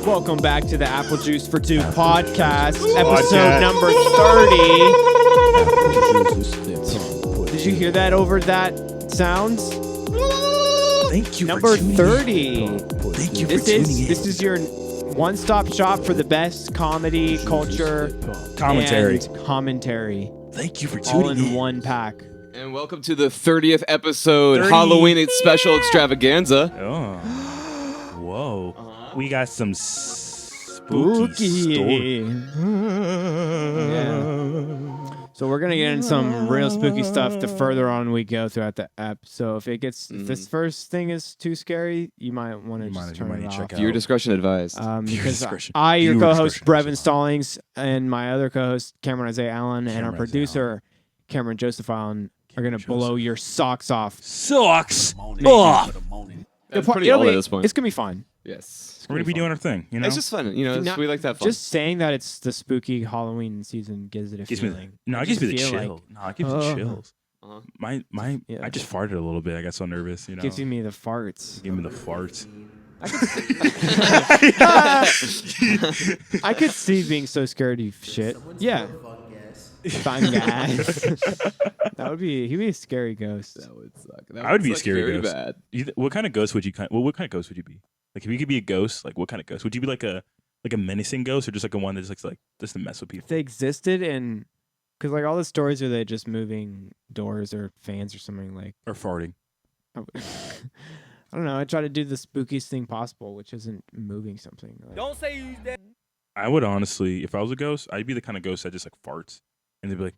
Welcome back to the Apple Juice for Two podcast, episode number 30. Did you hear that over that sounds? Thank you number for tuning 30. in. Thank you This for tuning in. This is your one-stop shop for the best comedy, culture, Commentary. and commentary. Thank you for All tuning in in. one pack. And welcome to the 30th episode 30. Halloween Special Extravaganza. Oh. Whoa. We got some spooky story. Yeah. So we're gonna get in some real spooky stuff the further on we go throughout the app. So if it gets if this first thing is too scary, you might want to just turn it off. Viewer discretion advised. Because discretion. your Viewer co-host discretion. Brev Stallings and my other co-host Keon Rezaeerod Allen and our Keon Rezaeerod producer Cameron Joseph Allen are gonna blow your socks off. Socks. That's The pretty old at this point. It's gonna be fun. Yes. We're going to be doing our thing, you know? It's just fun. You know, Not- we like to have fun. Just saying that it's the spooky Halloween season gives it a gives me, feeling. no, it gives me the Feel chill. like- No, it gives me the chills. Uh-huh. Yeah. I just farted a little bit. I got so nervous, you know? Gives me the farts. Give me the farts. I could see being so scared of shit. Yeah. Fun guys. That would be. He'd be a scary ghost. That would suck. I would be a suck scary very ghost. bad. What kind of ghost would you what kind of ghost would you be? Like if you could be a ghost, like what kind of ghost? Would you be like a menacing ghost or just like a one that's like just to mess with people? If they existed, and because like all the stories are they just moving doors or fans or something like. Or farting? I don't know. I try to do the spookiest thing possible, which isn't moving something. Like, Don't say you dead. I would honestly, if I was a ghost, I'd be the kind of ghost that just like farts and they'd be like,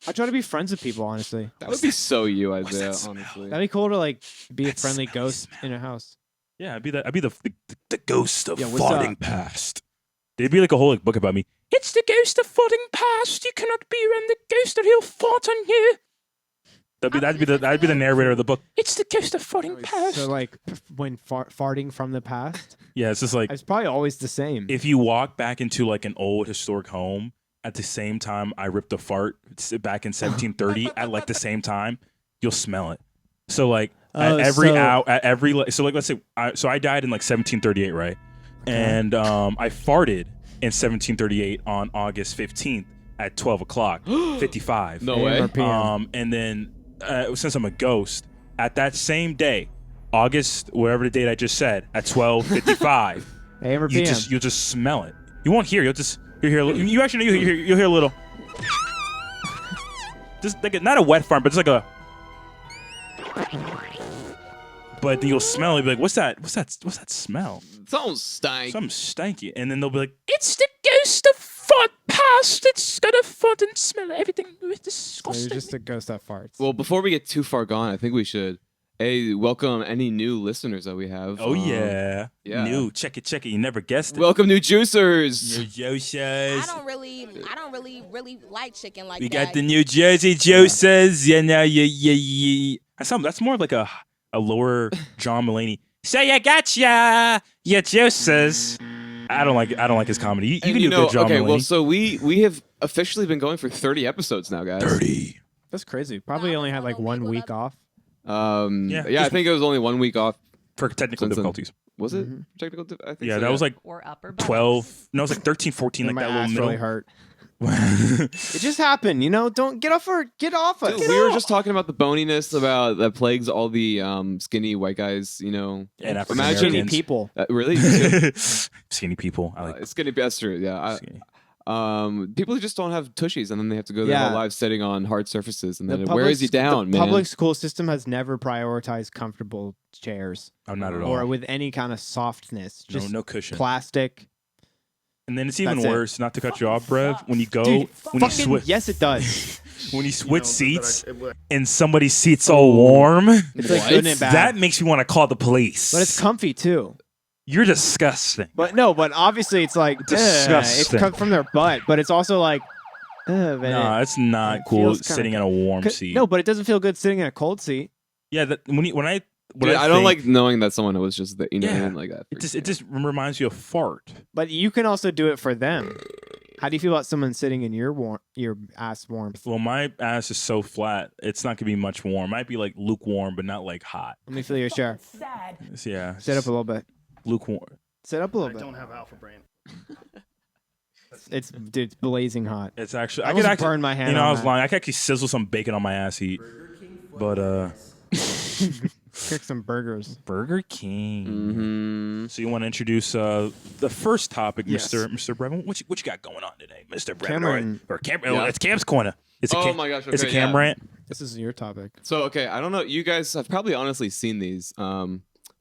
I try to be friends with people. Honestly, That would be so you, what's that Isaiah, smell? honestly. that'd be cool to like be a That friendly smelly ghost smell. in a house. yeah, I'd be the ghost of Yeah, what's farting up? past. There'd be like a whole book about me. It's the ghost of farting past. You cannot be around the ghost or he'll fart on you. That'd be the narrator of the book. It's the ghost of farting past. So like when farting from the past, Yeah, it's just like it's probably always the same. if you walk back into like an old historic home at the same time I ripped a fart back in 1730 at like the same time, you'll smell it. So like Oh, let's say I died in like 1738, right? And I farted in 1738 on August 15th at 12 o'clock, 55. No way. AM or PM. And then since I'm a ghost, at that same day, August, whatever the date I just said, at 12:55. AM or PM. You'll just smell it. You won't hear. You'll hear. You actually you'll hear a little. Just like not a wet fart, but just like a. But then you'll smell it. Be like, what's that? What's that smell? Sounds stank. Something stanky. And then they'll be like, it's the ghost of fart past. It's got a fart and smell everything. It's So you're disgusting. just a ghost that farts. Well, before we get too far gone, I think we should welcome any new listeners that we have. Oh yeah. yeah. New. Check it. You never guessed it. Welcome, new juicers. New Joshas. I don't really like chicken like We that. got the New Jersey Joesas. Yeah, now yeah. That's more of like a lower John Mulaney. So you gotcha, you Joesas. I don't like his comedy. You can do a good John okay, Mulaney. well, so we have officially been going for 30 episodes now, guys. 30. That's crazy. Probably only had like 1 week off. Yeah, I just- think it was only 1 week off. For technical Since then. difficulties. Was it technical? I think Yeah, so, that was like Or upper body. 12. No, it was like 13, 14, And like my that ass little really middle. hurt. It just happened, you know. Don't get off us. Dude, we were just talking about the boniness that plagues all the skinny white guys, you know. And African Imagine Skinny Americans. people. Really? Skinny people. I like Skinny, that's true. Yeah. skinny. People who just don't have tushies, and then they have to go their Yeah. whole lives sitting on hard surfaces, and The then it public wears you sc- down, the man. public school system has never prioritized comfortable chairs Oh, not at all. or with any kind of softness. Just no cushion. plastic. And then it's even That's it. worse, not to cut you off, Brev, when you go, Dude, when you fucking switch, yes, it does. when you switch seats and somebody's seat's all warm, It's like What? good and bad. that makes me want to call the police. But it's comfy too. You're disgusting. But obviously it's like it's Disgusting. come from their butt, but it's also like man. No, it's not It cool feels kinda sitting in a warm seat. No, but it doesn't feel good sitting in a cold seat. Yeah, when I Dude, I don't think- like knowing that someone was just the, Yeah. like that. it just reminds you of fart. But you can also do it for them. How do you feel about someone sitting in your ass warmth? Well, my ass is so flat, it's not gonna be much warm. Might be like lukewarm, but not like hot. Let me feel your share. So, yeah, Sit up a little bit. lukewarm. Sit up a I little bit. don't have alpha brain. It's blazing hot. It's actually I I could almost actually burned my hand You know, on I was that. lying. I could actually sizzle some bacon on my ass heat. But Kick some burgers. Burger King. Mm-hmm. So you want to introduce the first topic, Yes. Mr. Brevin? What you got going on today, Mr. Brevin? Cameron. Or Cam? Yeah. It's Cam's corner. It's a Oh Cam, my gosh, it's a okay, Cam yeah. rant. This is your topic. So okay, I don't know. You guys have probably honestly seen these,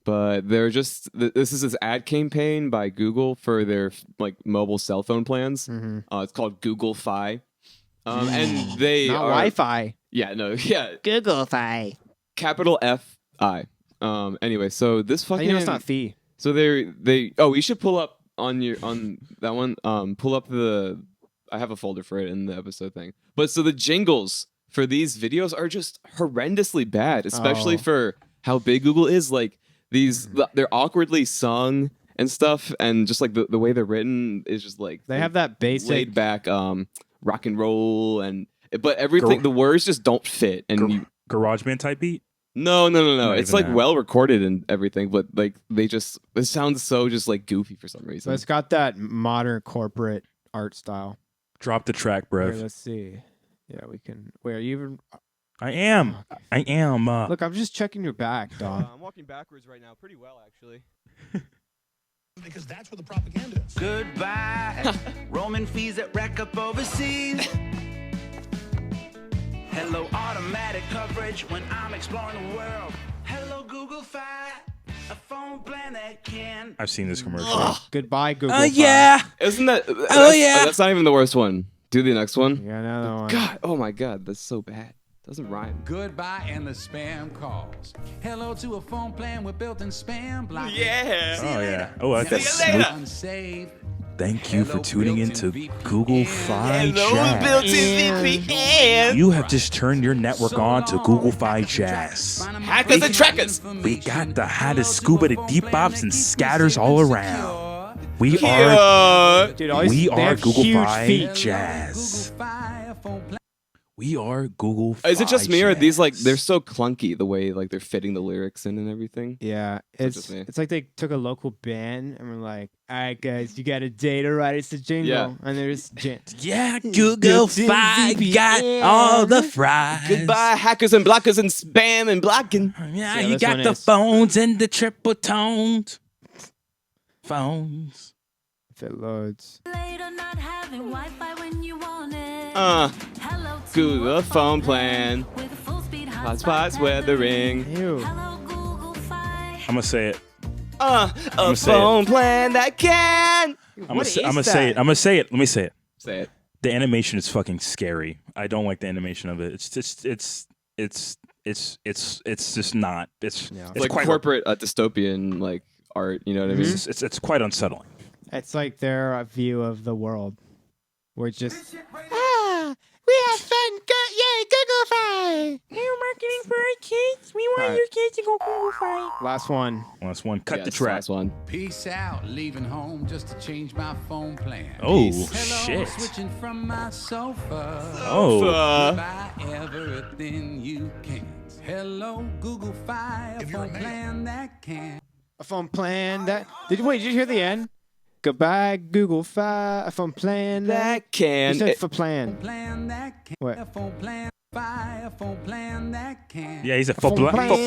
but they're just this is this ad campaign by Google for their like mobile cell phone plans. Mm-hmm. It's called Google Fi, and they Not are Wi-Fi. yeah no yeah Google Fi. capital F-I. Anyway, so this fucking You know it's not fee. so they oh you should pull up on that one pull up the I have a folder for it in the episode thing. But so the jingles for these videos are just horrendously bad, especially Oh. for how big Google is. Like they're awkwardly sung and stuff, and just like the way they're written is just like They have that basic. laid back rock and roll but everything the words just don't fit and GarageBand type beat. no. Not It's even like that. well recorded and everything, but like it sounds so just like goofy for some So reason. it's got that modern corporate art style. Drop the track, Here, Brev. let's see. Yeah, we can. Wait, are you even? I am. Look, I'm just checking your back, dog. I'm walking backwards right now, pretty well actually. Because that's where the propaganda is. Goodbye, Roman fees that rack up overseas. Hello, automatic coverage when I'm exploring the world. Hello, Google Fi, a phone plan that can. I've seen this commercial. Goodbye, Google. Yeah. Isn't that? yeah. That's not even the worst one. Do the next Fi. one. Yeah, another one. God, oh my God, that's so bad. Doesn't rhyme. Goodbye and the spam calls. Hello to a phone plan with built-in spam block. Yeah. Oh yeah. Oh, I like that See you later. smooth. Unsaved. Thank you for tuning into Google Fi Hello, Jazz. built-in VPN. You have just turned your network on to Google Fi Jazz. Hackers and trackers. We got the hottest scuba to deep bops and scatters all around. We are Yeah. Dude, always, we they are have Google huge Fi feet. Jazz. Google Fi, a phone plan. We are Google Fi Is it just me or are these like Jazz. they're so clunky the way like they're fitting the lyrics in and everything? Yeah, It's it's just me. it's like they took a local band and were like, "All right, guys, you got a data, right? It's a jingle." Yeah. And there's Yeah, Google Built-in Fi VPN. got all the fries. Goodbye, hackers and blockers and spam and blocking. Yeah, See how you this got one the is. phones and the triple tones. Phones. if it loads. Later, not having Wi-Fi when you want it. Hello to Google a phone plan. with a full speed Hotspots weathering. Ew. Hello Google Fi. I'm gonna say it. A say phone plan that can. I'm gonna say it. I'm gonna say it. Let me say it. Say it. The animation is fucking scary. I don't like the animation of it. It's just just not. It's Yeah. it's Like quite corporate dystopian like art. You know what I mean? it's quite unsettling. It's like their view of the world. We're just we have fun. Yay, Google Fi. We're marketing for our kids. We want Alright. your kids to go Google Fi. Last one. Last one. Cut the Yes, track. last one. Peace out, leaving home just to change my phone plan. Oh Hello, shit. switching from my sofa. Oh. Buy everything you can. Hello, Google Fi, a If you're a phone man. plan that can. A phone plan that. Did you hear the end? Goodbye, Google Fi. A phone plan That You can. said for plan. Plan that can. What? A phone plan, Fi, a phone plan that can. Yeah, he's a Phone faux plan. plan.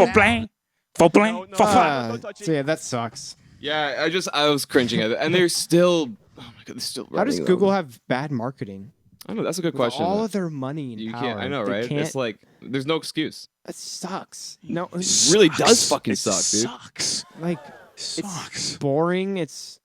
Faux plan. Faux plan. So yeah, that sucks. Yeah, I was cringing at it, and they're still. Oh my God, they're still. How does running Google them. have bad marketing? I don't know. That's a good With question. all of their money and you power. can't. I know, they right? Can't, It's like there's no excuse. it sucks. No, It really does fucking It suck, dude. Sucks. like Sucks. it's boring. It's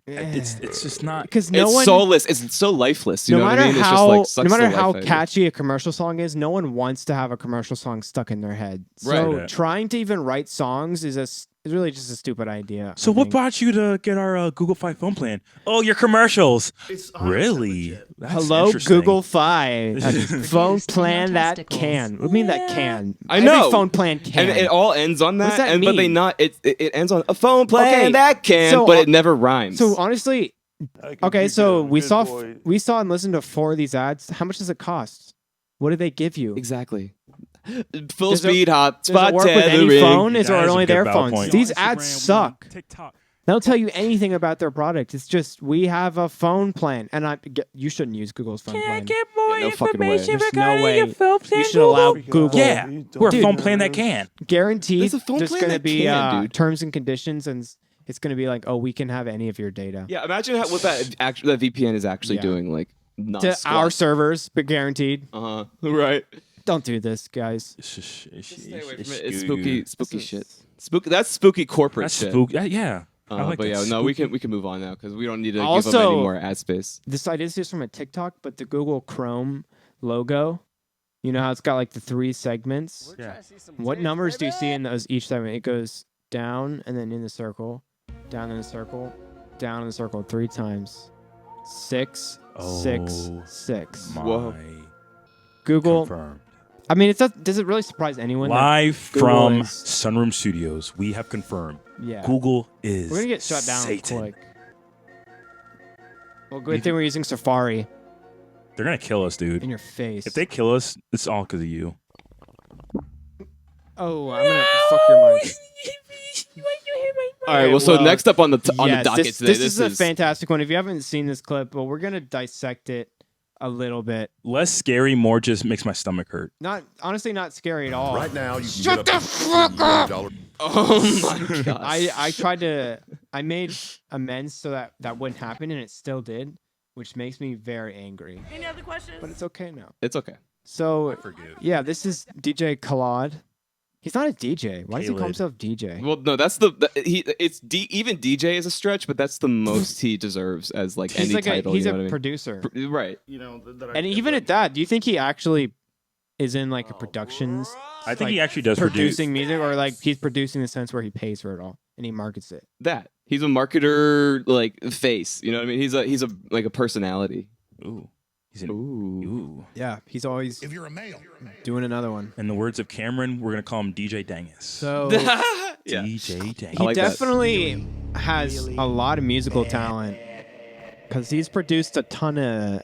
It's just not. because no it's one. soulless. It's so lifeless. You no know what matter I mean? It's how, just like sucks no matter the how life out of you. catchy a commercial song is, no one wants to have a commercial song stuck in their head. So Right. trying to even write songs is really just a stupid idea. So I what think. brought you to get our Google Fi phone plan? Oh, your commercials. It's 100% Really? legit. That's Hello, interesting. Google Fi. A phone Reduced plan that testicles. can. What do you mean that can? I know. Every phone plan can. And it all ends on What that. does that But they mean? not. It ends on a phone plan Okay, that can, so, but it never rhymes. so honestly, I can okay, be so good, we good saw boy. we saw and listened to 4 of these ads. How much does it cost? What do they give you? exactly. Full Does it- speed hot Does it spot work with any tethering. phone? Is That or is a only good their valid phones? point. These Instagram, ads suck. TikTok. They'll tell you anything about their product. It's just we have a phone plan, and you shouldn't use Google's phone plan. Get more no fucking way. information There's no regarding way your phone plan, you should allow Google. Yeah, we're a Dude, phone plan that can. Guaranteed. There's a phone There's plan going to that be can, dude. terms and conditions, and it's going to be like, oh, we can have any of your data. Yeah, imagine what that VPN is actually doing. Like, not To squat. our servers, but guaranteed. Right. Don't do this, guys. Stay away from it. It's spooky shit. That's spooky corporate That's shit. spooky. Yeah. I like But that. yeah, no, we Spooky. can move on now because we don't need to give Also, them any more ad space. This idea is from a TikTok, but the Google Chrome logo, you know how it's got like the 3 segments? Yeah. What numbers do you see in those each segment? It goes down and then in the circle, down in the circle, down in the circle 3 times. 6, 6, 6. Whoa. Google. Confirmed. I mean, does it really surprise anyone? that Live Google from is- Sunroom Studios, we have confirmed Yeah. Google is We're gonna get shut down Satan. quick. Well, good thing we're using Safari They're gonna kill us, dude. in your face. If they kill us, it's all because of you. Oh, I'm gonna fuck your mic. All right. Well, so next up on the Yes, docket this, today, this is a fantastic one. If you haven't seen this clip, well, we're gonna dissect it a little bit. Less scary, more just makes my stomach hurt. Honestly, not scary at all. Right now, you can Shut get the fuck up! Oh my god. I made amends so that wouldn't happen, and it still did, which makes me very angry. Any other questions? But it's okay now. It's okay. So Forgive. yeah, this is DJ Khalad. He's not a DJ. Why does he call Khaled. himself DJ? Well, no, that's even DJ is a stretch, but that's the most he deserves as like He's any like title. he's you a know what I mean? producer. Right. And even at that, do you think he actually is in like a productions? I think like, he actually does produce. producing music, or like he's producing in the sense where he pays for it all and he markets it. That he's a marketer, like face. You know what I mean? He's a like a personality. Ooh. He's an Ooh. ooh. Yeah, he's always If you're a male, doing another one. In the words of Cameron, we're gonna call him DJ Dangus. So Yeah. DJ Dangus. he like that. definitely has a lot of musical talent because he's produced a ton of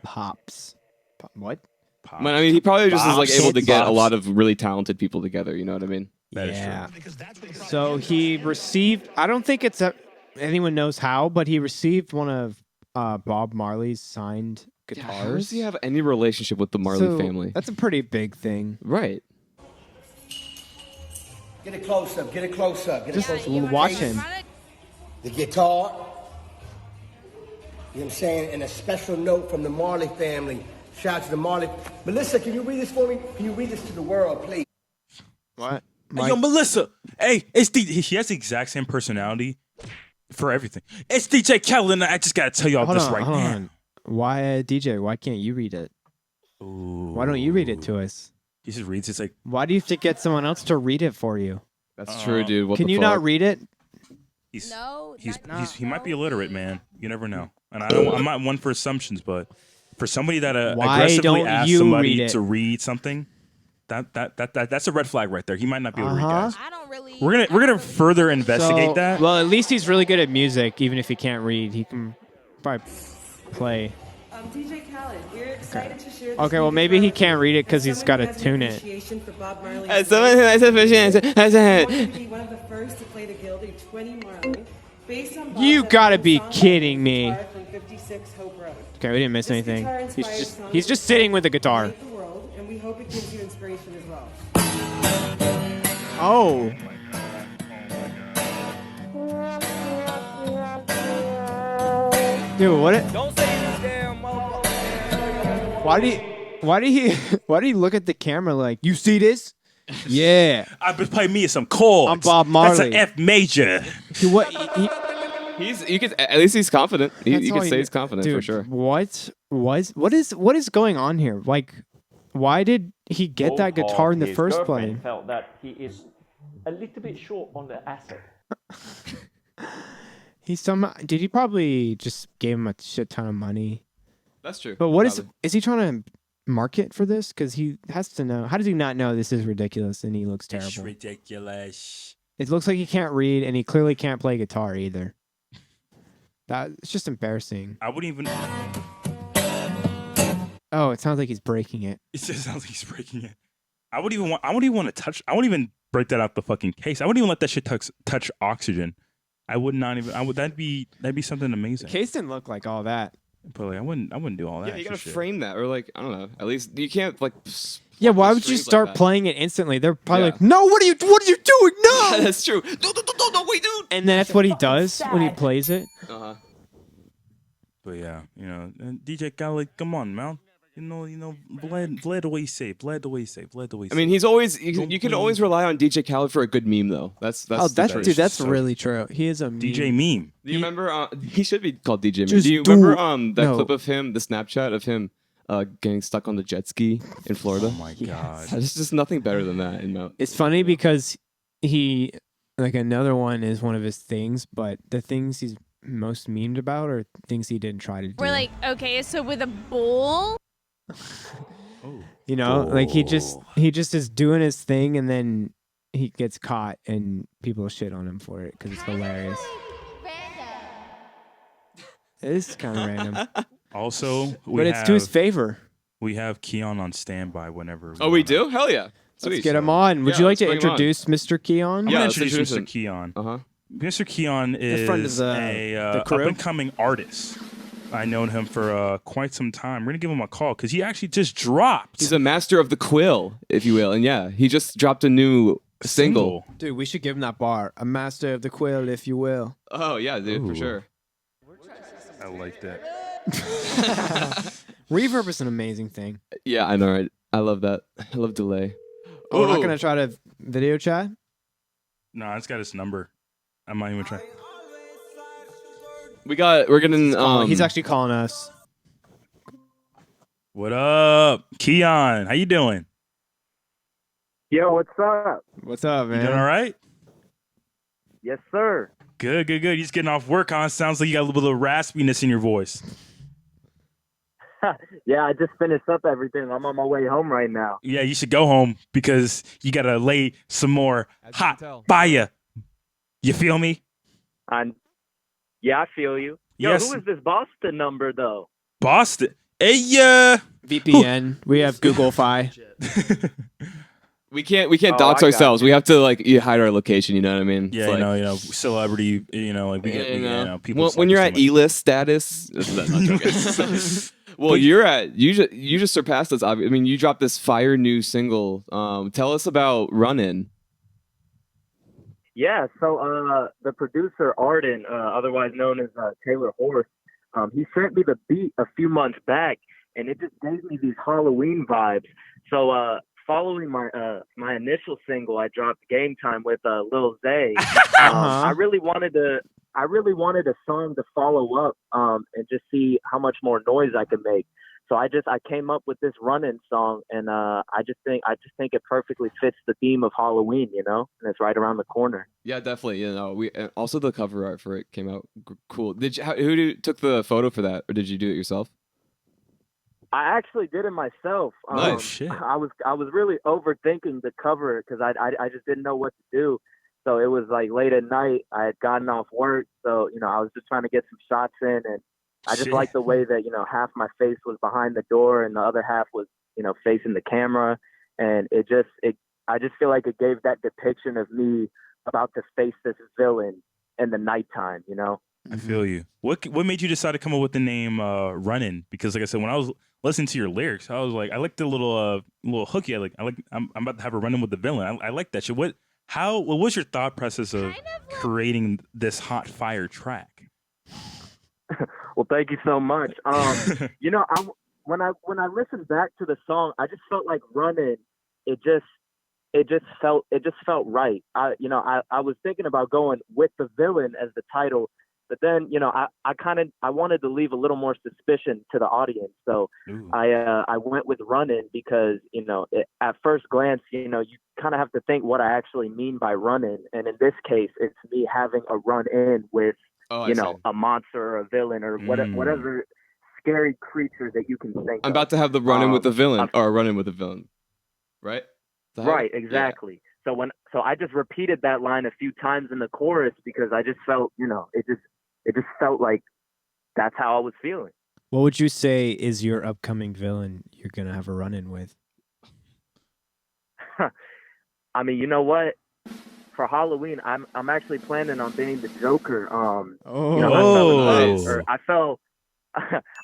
pops. What? Pop. Man, I mean, he probably just is like Bops. able to get a Bops. lot of really talented people together. You know what I mean? That is Yeah. true. because that's what the So he received. I don't think anyone knows how, but he received one of Bob Marley's signed How guitars. does he have any relationship with the Marley So, family? That's a pretty big thing. Right. Get it close up, get it close up, get it Just close up. watch him. The guitar, you know what I'm saying? And a special note from the Marley family. Shout out to the Marley. Melissa, can you read this for me? Can you read this to the world, please? What? Hey, yo, Melissa. Hey, it's he has the exact same personality for everything. It's DJ Khaled, and I just gotta tell y'all Hold this on, right hold now. on. Why DJ? Why can't you read it? Ooh. Why don't you read it to us? He just reads. It's like Why do you have to get someone else to read it for you? That's true, dude. What Can the you fuck? not read it? No, he might be illiterate, man. You never know. And I'm not one for assumptions, but for somebody that Why aggressively don't asks you somebody read it? to read something, that's a red flag right there. He might not be able to read, guys. I don't really. We're gonna further investigate So, that. Well, at least he's really good at music. Even if he can't read, he can probably play. DJ Khaled, we're excited to share. Okay, well maybe he can't read it because he's got to tune it. For Bob Marley. As someone who has appreciation, I wanted to be one of the first to play the Gilded 20 Marley, based on Bob's You gotta be song kidding me. guitar from 56 Hope Road. Okay, we didn't miss This anything. guitar-inspired He's song just is sitting with the guitar. Save the world, and we hope it gives you inspiration as well. Oh. Dude, what? Don't say this damn motherfucker. Why did he look at the camera like, you see this? Yeah. I've been playing me some chords. I'm Bob That's Marley. an F major. You could at least he's confident. You That's all could he say did. he's confident Dude, for sure. What is going on here? Like, why did he get that guitar in the first place? Felt that he is a little bit short on the asset. Did he probably just gave him a shit ton of money? That's true. But is he trying to market for this? Because he has to know. How does he not know this is ridiculous and he looks terrible? It's ridiculous. It looks like he can't read and he clearly can't play guitar either. It's just embarrassing. I wouldn't even. Oh, it sounds like he's breaking it. It just sounds like he's breaking it. I wouldn't even want to touch. I wouldn't even break that out the fucking case. I wouldn't even let that shit touch oxygen. I would not even. I would. That'd be something amazing. Case didn't look like all that. But like, I wouldn't do all that. Yeah, you gotta shit. frame that, or like I don't know. At least you can't like. Yeah, why would you start playing it instantly? They're probably like, "No, what are you doing? No!" That's true. No, wait, dude. And then that's what he does when he plays it. But yeah, you know, DJ Khaled, come on, man. You know, bled the way you say, bled the way you say, bled the way you say. I mean, he's always you can always rely on DJ Khaled for a good meme though. That's that's really true. He is a meme. DJ meme. Do you remember? He should be called DJ meme. Just Do you remember that clip of him, the Snapchat of him getting stuck on the jet ski in Florida? Oh my god, there's just nothing better than that in Mount. It's funny because he like another one is one of his things, but the things he's most memed about are things he didn't try to do. We're like, okay, so with a bowl. You know, like he just is doing his thing, and then he gets caught, and people shit on him for it because it's hilarious. It is kind of random. Also, but it's to his favor. We have Keon on standby whenever. We do? Hell yeah! Sweet. Let's get him on. Would you like to introduce Mr. Keon? I'm gonna introduce Mr. Keon. Mr. Keon is a up and coming artist. I've known him for quite some time. We're going to give him a call because he actually just dropped. He's a master of the quill, if you will. And yeah, he just dropped a new single. Dude, we should give him that bar. A master of the quill, if you will. Oh, yeah, dude, for sure. I like that. Reverb is an amazing thing. Yeah, I know, right? I love that. I love delay. Oh, we're not going to try to video chat? No, it's got his number. I'm not even trying. We're getting he's actually calling us. What up, Keon? How you doing? Yo, what's up? What's up, man? You doing all right? Yes, sir. Good. You just getting off work, huh? Sounds like you got a little bit of raspiness in your voice. Yeah, I just finished up everything. I'm on my way home right now. Yeah, you should go home because you gotta lay some more hot fire. You feel me? Yeah, I feel you. Yo, Yes. who is this Boston number, though? Boston. Hey, VPN. We have Google Fi. We can't dox ourselves. We have to like hide our location. You know what I mean? Yeah, It's like, you know, celebrity. You know, like we get, people. When you're at E-list status. Well, you just surpassed us. I mean, you dropped this fire new single. Tell us about Runnin'. Yeah, so the producer, Arden, otherwise known as Taylor Horse, he sent me the beat a few months back, and it just gave me these Halloween vibes. So following my initial single, I dropped Game Time with Lil Zae. I really wanted a song to follow up and just see how much more noise I could make. So I came up with this Runnin' song, and I just think it perfectly fits the theme of Halloween, you know, and it's right around the corner. Yeah, definitely. You know, and also the cover art for it came out cool. Who took the photo for that, or did you do it yourself? I actually did it myself. Nice shit. I was really overthinking the cover because I just didn't know what to do. So it was like late at night. I had gotten off work, so you know I was just trying to get some shots in, and I just liked the way that, you know, half my face was behind the door and the other half was, you know, facing the camera. And I just feel like it gave that depiction of me about to face this villain in the nighttime, you know? I feel you. What made you decide to come up with the name Runnin'? Because like I said, when I was listening to your lyrics, I was like, I like the little hooky. I'm about to have a run-in with the villain. I like that shit. What was your thought process of creating this hot fire track? Well, thank you so much. You know, when I listened back to the song, I just felt like Runnin'. It just felt right. I was thinking about going with the villain as the title, but then, you know, I wanted to leave a little more suspicion to the audience. So I went with Runnin' because, you know, at first glance, you know, you kind of have to think what I actually mean by running. And in this case, it's me having a run in with, you know, a monster or a villain or whatever scary creature that you can think of. I'm about to have the run-in with the villain, or a run-in with the villain, right? Right, exactly. Yeah. So I just repeated that line a few times in the chorus because I just felt, you know, it just felt like that's how I was feeling. What would you say is your upcoming villain you're gonna have a run-in with? I mean, you know what? for Halloween, I'm actually planning on being the Joker. Oh, you know, nice.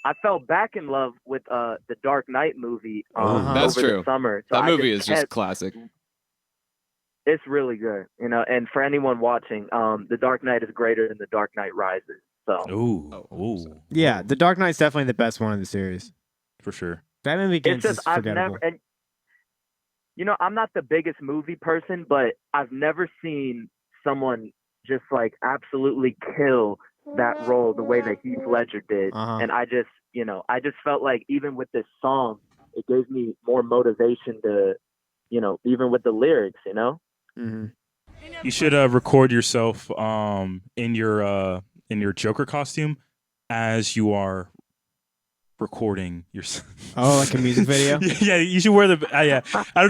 I fell back in love with the Dark Knight movie That's over true. the summer. So That I movie is just kept- classic. It's really good, you know. And for anyone watching, the Dark Knight is greater than the Dark Knight Rises. So Ooh. Yeah, The Dark Knight's definitely the best one of the series. For sure. Batman Begins it's just is I've forgettable. never, and you know, I'm not the biggest movie person, but I've never seen someone just like absolutely kill that role the way that Heath Ledger did. And I just, you know, I just felt like even with this song, it gave me more motivation to, you know, even with the lyrics, you know. You should record yourself in your Joker costume as you are recording yourself. Oh, like a music video? Yeah, you should wear the. Yeah, I don't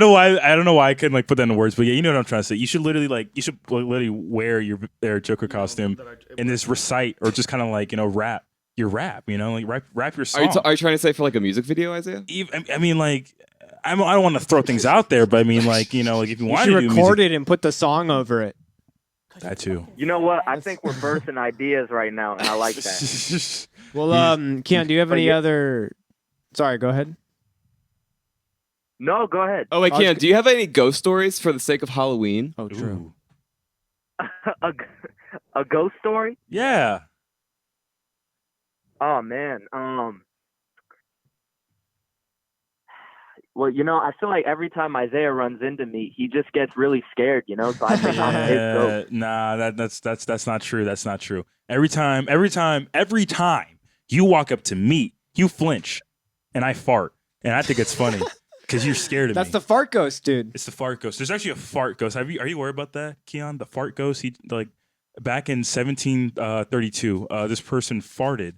know why I couldn't like put that in words, but yeah, you know what I'm trying to say. You should literally wear your Joker costume and just recite or just kind of like, you know, rap your rap. You know, like rap your song. Are you trying to say for like a music video, Isaiah? I mean, like, I don't want to throw things out there, but I mean, like, you know, like if you want to do record music, it and put the song over it. that too. You know what? I think we're bursting ideas right now, and I like that. Well, Keon, do you have any other? Sorry, go ahead. No, go ahead. Oh wait, Keon, do you have any ghost stories for the sake of Halloween? Oh, true. A ghost story? Yeah. Oh man. Well, you know, I feel like every time Isaiah runs into me, he just gets really scared, you know. So I think I'm his ghost. Nah, that's not true. That's not true. Every time you walk up to me, you flinch, and I fart, and I think it's funny because you're scared of me. That's the fart ghost, dude. It's the fart ghost. There's actually a fart ghost. Are you worried about that, Keon? The fart ghost. He like back in 1732, this person farted,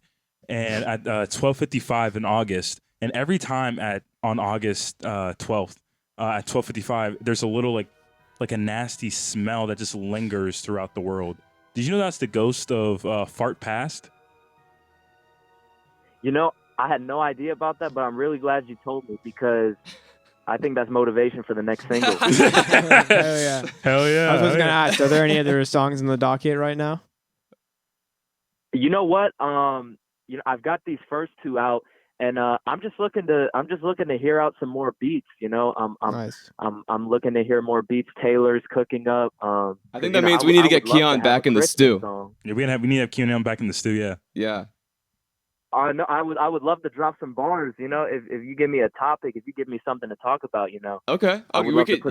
and at 12:55 in August, and every time on August 12th at 12:55, there's a little like a nasty smell that just lingers throughout the world. Did you know that's the ghost of Fart Past? You know, I had no idea about that, but I'm really glad you told me because I think that's motivation for the next single. Hell yeah. Hell yeah. I was going to ask, are there any other songs in the docket right now? You know what? You know, I've got these first two out, and I'm just looking to hear out some more beats. You know, I'm looking to hear more beats. Taylor's cooking up. I think that means we need to get Keon back in the stew. Yeah, we need to have Keon back in the stew. Yeah. Yeah. No, I would love to drop some bars. You know, if you give me a topic, if you give me something to talk about, you know. Okay. We could do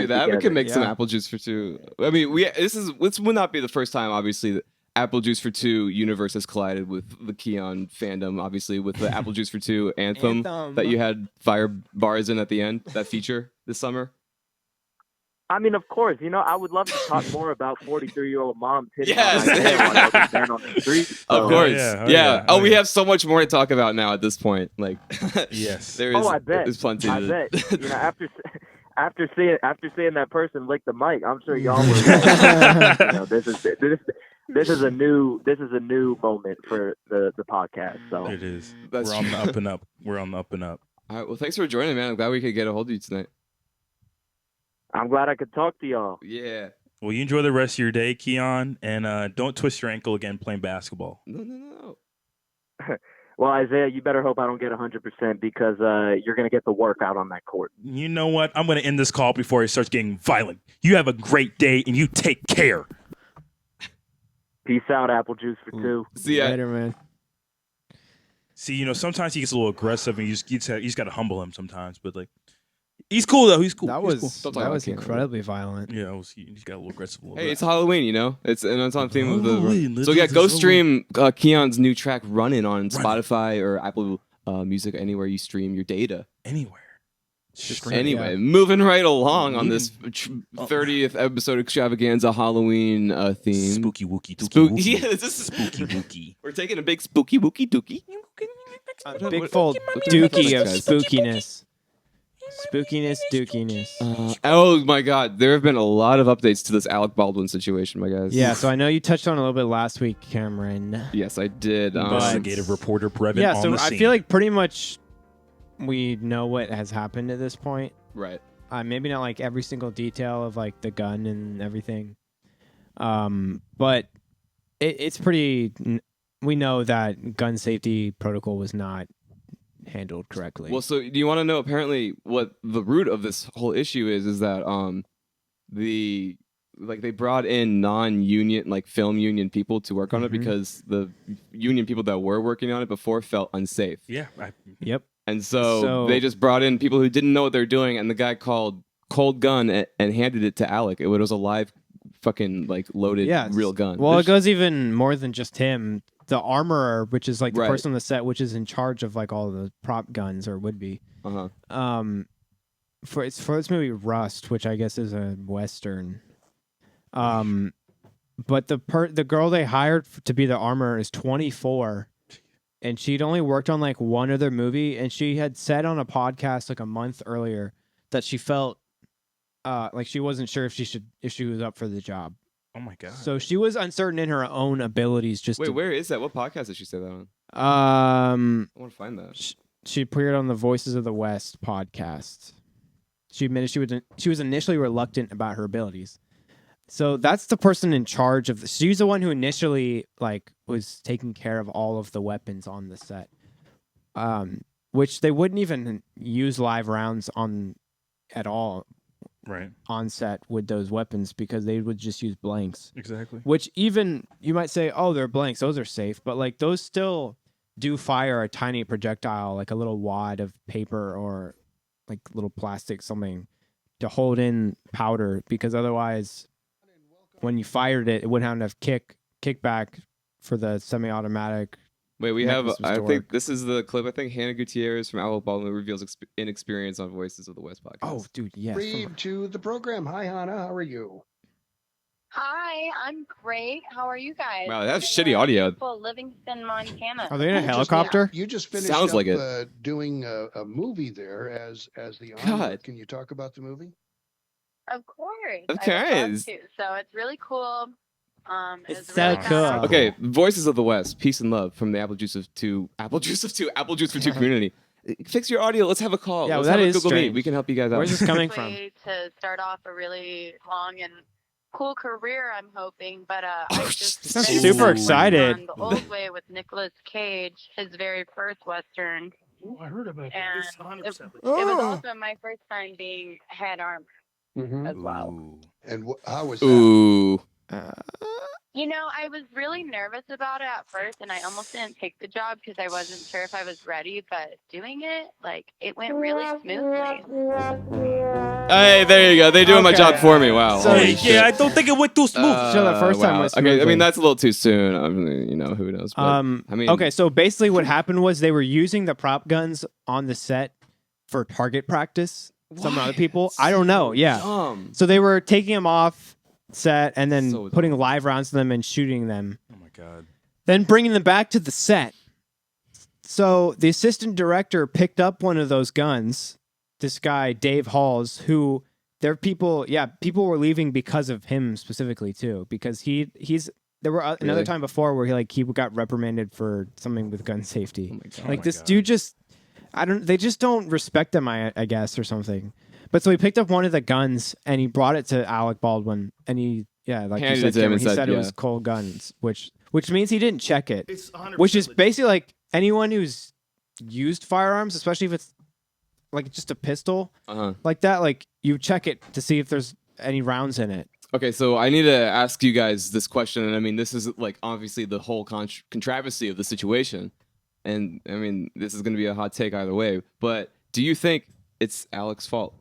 that. We could make some Apple Juice for Two. I mean, this would not be the first time, obviously, that Apple Juice for Two universe has collided with the Keon fandom. Obviously, with the Apple Juice for Two anthem that you had fire bars in at the end. That feature this summer. I mean, of course, you know, I would love to talk more about 43-year-old mom hitting Yes. on my head while I was down on the street. Of course, yeah. Oh, we have so much more to talk about now at this point. Like, yes, there is. Oh, I bet. There's plenty. I bet. You know, after seeing that person lick the mic, I'm sure y'all will. You know, this is a new moment for the podcast. So it is. That's We're on the up and up. We're on the up and up. All right. Well, thanks for joining, man. I'm glad we could get a hold of you tonight. I'm glad I could talk to y'all. Yeah. Well, you enjoy the rest of your day, Keon, and don't twist your ankle again playing basketball. No. Well, Isaiah, you better hope I don't get 100% because you're going to get the workout on that court. You know what? I'm going to end this call before it starts getting violent. You have a great day, and you take care. Peace out, Apple Juice for Two. See ya. Later, man. See, you know, sometimes he gets a little aggressive, and you just got to humble him sometimes. But like, he's cool though. He's cool. That was incredibly violent. Yeah, he got a little aggressive. Hey, it's Halloween, you know. It's on theme of Halloween. the. So yeah, go stream Keon's new track "Running" on Spotify or Apple Music, anywhere you stream your data. Anywhere. Anyway, moving right along on this 30th episode extravaganza Halloween theme. Spooky wookie dookie. Yeah, this is spooky wookie. We're taking a big spooky wookie dookie. A big full dookie of spookiness. Spookiness, dookiness. Oh my God, there have been a lot of updates to this Alec Baldwin situation, my guys. Yeah, so I know you touched on it a little bit last week, Cameron. Yes, I did. Investigative reporter Brev on the scene. I feel like pretty much we know what has happened at this point. Right. Maybe not like every single detail of like the gun and everything. But it's pretty. We know that gun safety protocol was not handled correctly. Well, so do you want to know apparently what the root of this whole issue is that they brought in non-union like film union people to work on it because the union people that were working on it before felt unsafe. Yeah. Yep. And so they just brought in people who didn't know what they were doing, and the guy called cold gun and handed it to Alec. It was a live fucking like loaded real gun. Well, it goes even more than just him. The armorer, which is like the person on the set, which is in charge of like all the prop guns or would be. For this movie Rust, which I guess is a Western. But the girl they hired to be the armorer is 24, and she'd only worked on like one other movie, and she had said on a podcast like a month earlier that she felt like she wasn't sure if she was up for the job. Oh my god! So she was uncertain in her own abilities. Where is that? What podcast did she say that on? I want to find that. She appeared on the Voices of the West podcast. She admitted she was initially reluctant about her abilities. So that's the person in charge of she's the one who initially like was taking care of all of the weapons on the set. Which they wouldn't even use live rounds on at all. Right. On set with those weapons because they would just use blanks. Exactly. Which even you might say, oh, they're blanks, those are safe, but like those still do fire a tiny projectile, like a little wad of paper or like little plastic something to hold in powder, because otherwise when you fired it wouldn't have enough kickback for the semi-automatic. Wait, we have. I think this is the clip. I think Hannah Gutierrez from Alec Baldwin reveals inexperience on Voices of the West podcast. Oh, dude, yes. Brev to the program. Hi, Hannah. How are you? Hi, I'm great. How are you guys? Wow, that's shitty audio. Beautiful Livingston, Montana. Are they in a helicopter? You just finished Sounds up, like it. Doing a movie there as the God. honor. Can you talk about the movie? Of course. Of I would love course. to. So it's really cool. It's a so really cool. fun- Okay, Voices of the West, peace and love from the Apple Juice for Two community. Fix your audio. Let's have a call. Yeah, Let's well, that have a is Google Meet. strange. We can help you guys out. Where's this coming from? Way to start off a really long and cool career, I'm hoping. But I just I'm finished super one excited. on The Old Way with Nicolas Cage, his very first Western. Oh, I heard about And this. 100%. it was also my first time being head armor as well. Ooh. And how was that? Ooh. You know, I was really nervous about it at first, and I almost didn't take the job because I wasn't sure if I was ready. But doing it, like, it went really smoothly. Hey, there you go. They're doing my job for me. Wow. So- Holy Yeah, shit. I don't think it went too smooth. So the first time Wow. was Okay, I smoothly. mean that's a little too soon. I mean, you know, who knows? But, I mean, Okay, so basically what happened was they were using the prop guns on the set for target practice. Some other people, I don't know. Yeah. dumb. So they were taking them off set and then So putting live rounds to them and shooting them. Oh my god. Then bringing them back to the set. So the assistant director picked up one of those guns. This guy, Dave Halls, who people were leaving because of him specifically too, because there were another Really? time before where he got reprimanded for something with gun safety. Oh my God. Like Oh my this God. dude they just don't respect him, I guess, or something. But so he picked up one of the guns and he brought it to Alec Baldwin, and like Handed you it said, to him Cameron, and he said, said it yeah. was cold guns, which means he didn't check it. It's 100% Which is legit. basically like anyone who's used firearms, especially if it's like just a pistol like that, like you check it to see if there's any rounds in it. Okay, so I need to ask you guys this question, and I mean, this is like obviously the whole controversy of the situation, and I mean, this is going to be a hot take either way. But do you think it's Alec's fault?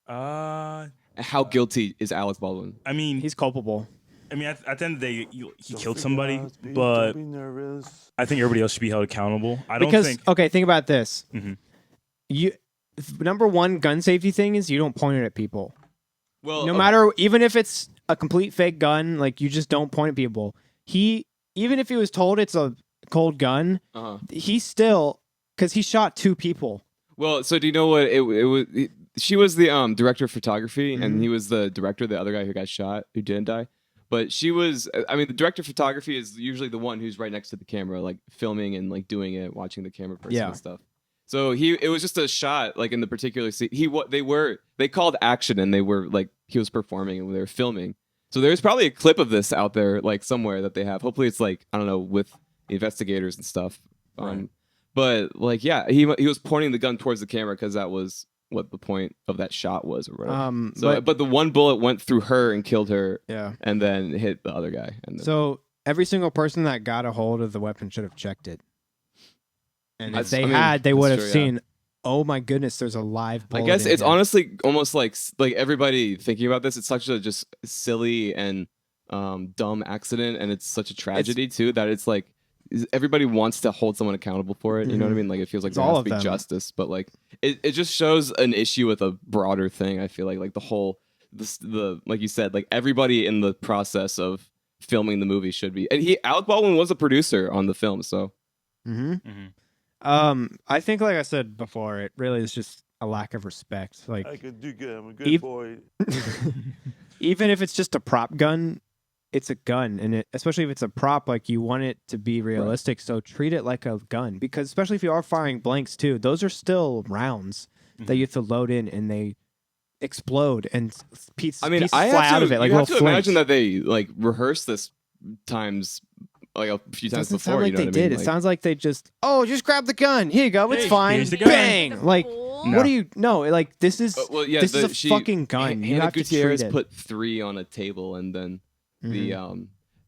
How guilty is Alec Baldwin? I mean, He's culpable. I mean, at the end of the day, he killed somebody, but I think everybody else should be held accountable. I don't Because think. okay, think about this. Mhm. Number one gun safety thing is you don't point it at people. Well, No matter, even if it's a complete fake gun, like you just don't point at people. Even if he was told it's a cold gun, he still, because he shot 2 people. Well, so do you know what it was? She was the director of photography, and he was the director, the other guy who got shot, who didn't die. But she was, I mean, the director of photography is usually the one who's right next to the camera, like filming and like doing it, watching the camera person Yeah. and stuff. So it was just a shot, like in the particular scene. They called action, and they were like he was performing and they were filming. So there's probably a clip of this out there, like somewhere that they have. Hopefully, it's like I don't know with the investigators and stuff. Right. But like yeah, he was pointing the gun towards the camera because that was what the point of that shot was or whatever. But the one bullet went through her and killed her. Yeah. And then hit the other guy. And then, So every single person that got a hold of the weapon should have checked it. And if they had, they would have seen, oh my goodness, there's a live bullet. I guess in it's here. honestly almost like everybody thinking about this. It's such a just silly and dumb accident, and it's such a tragedy too that it's like everybody wants to hold someone accountable for it. You know what I mean? Like it feels like It's there all has of to be them. justice, but like it just shows an issue with a broader thing. I feel like the whole the like you said, like everybody in the process of filming the movie should be. And Alec Baldwin was a producer on the film, so. I think, like I said before, it really is just a lack of respect. Like I could do good. I'm a good boy. Even if it's just a prop gun, it's a gun, and especially if it's a prop, like you want it to be realistic. So treat it like a gun, because especially if you are firing blanks too, those are still rounds that you have to load in, and they explode and pieces fly out of it like you little have to flints. imagine that they like rehearsed this times like a few times Doesn't before. sound like you know they what I mean? did. It Like, sounds like they just just grab the gun. Here you go. It's Hey, fine. here's the gun. Bang. Like what do you? No, like this is well, yeah, this is a fucking gun. You Hannah have to Gutierrez treat it. put 3 on a table, and then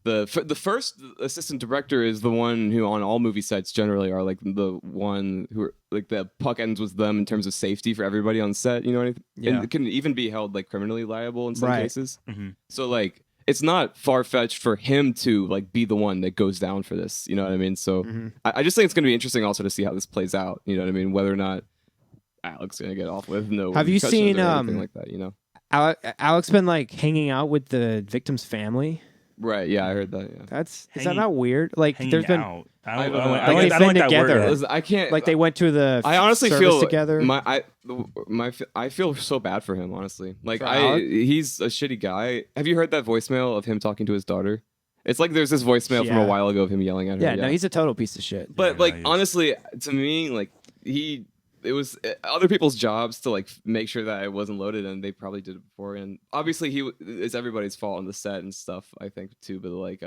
the first assistant director is the one who on all movie sets generally are like the one who are, like the puck ends with them in terms of safety for everybody on set. You know what I mean? Yeah. And it can even be held like criminally liable in some Right. cases. So like it's not far fetched for him to like be the one that goes down for this. You know what I mean? So I just think it's going to be interesting also to see how this plays out. You know what I mean? Whether or not Alec's going to get off with no. Have you repercussions seen or anything like that? You know? Alec's been like hanging out with the victim's family. Right? Yeah, I heard that. Yeah. Is that not weird? Like there's been out. I don't know. like I they've don't been like that word. together. Listen, I can't. Like they went to the. I honestly service feel together. I feel so bad for him. Honestly, like For Alec? he's a shitty guy. Have you heard that voicemail of him talking to his daughter? It's like there's this voicemail from Yeah. a while ago of him yelling at her. Yeah, no, he's a total piece of shit. But like honestly, to me, like it was other people's jobs to like make sure that it wasn't loaded, and they probably did it before. And obviously, it's everybody's fault on the set and stuff. I think too, but like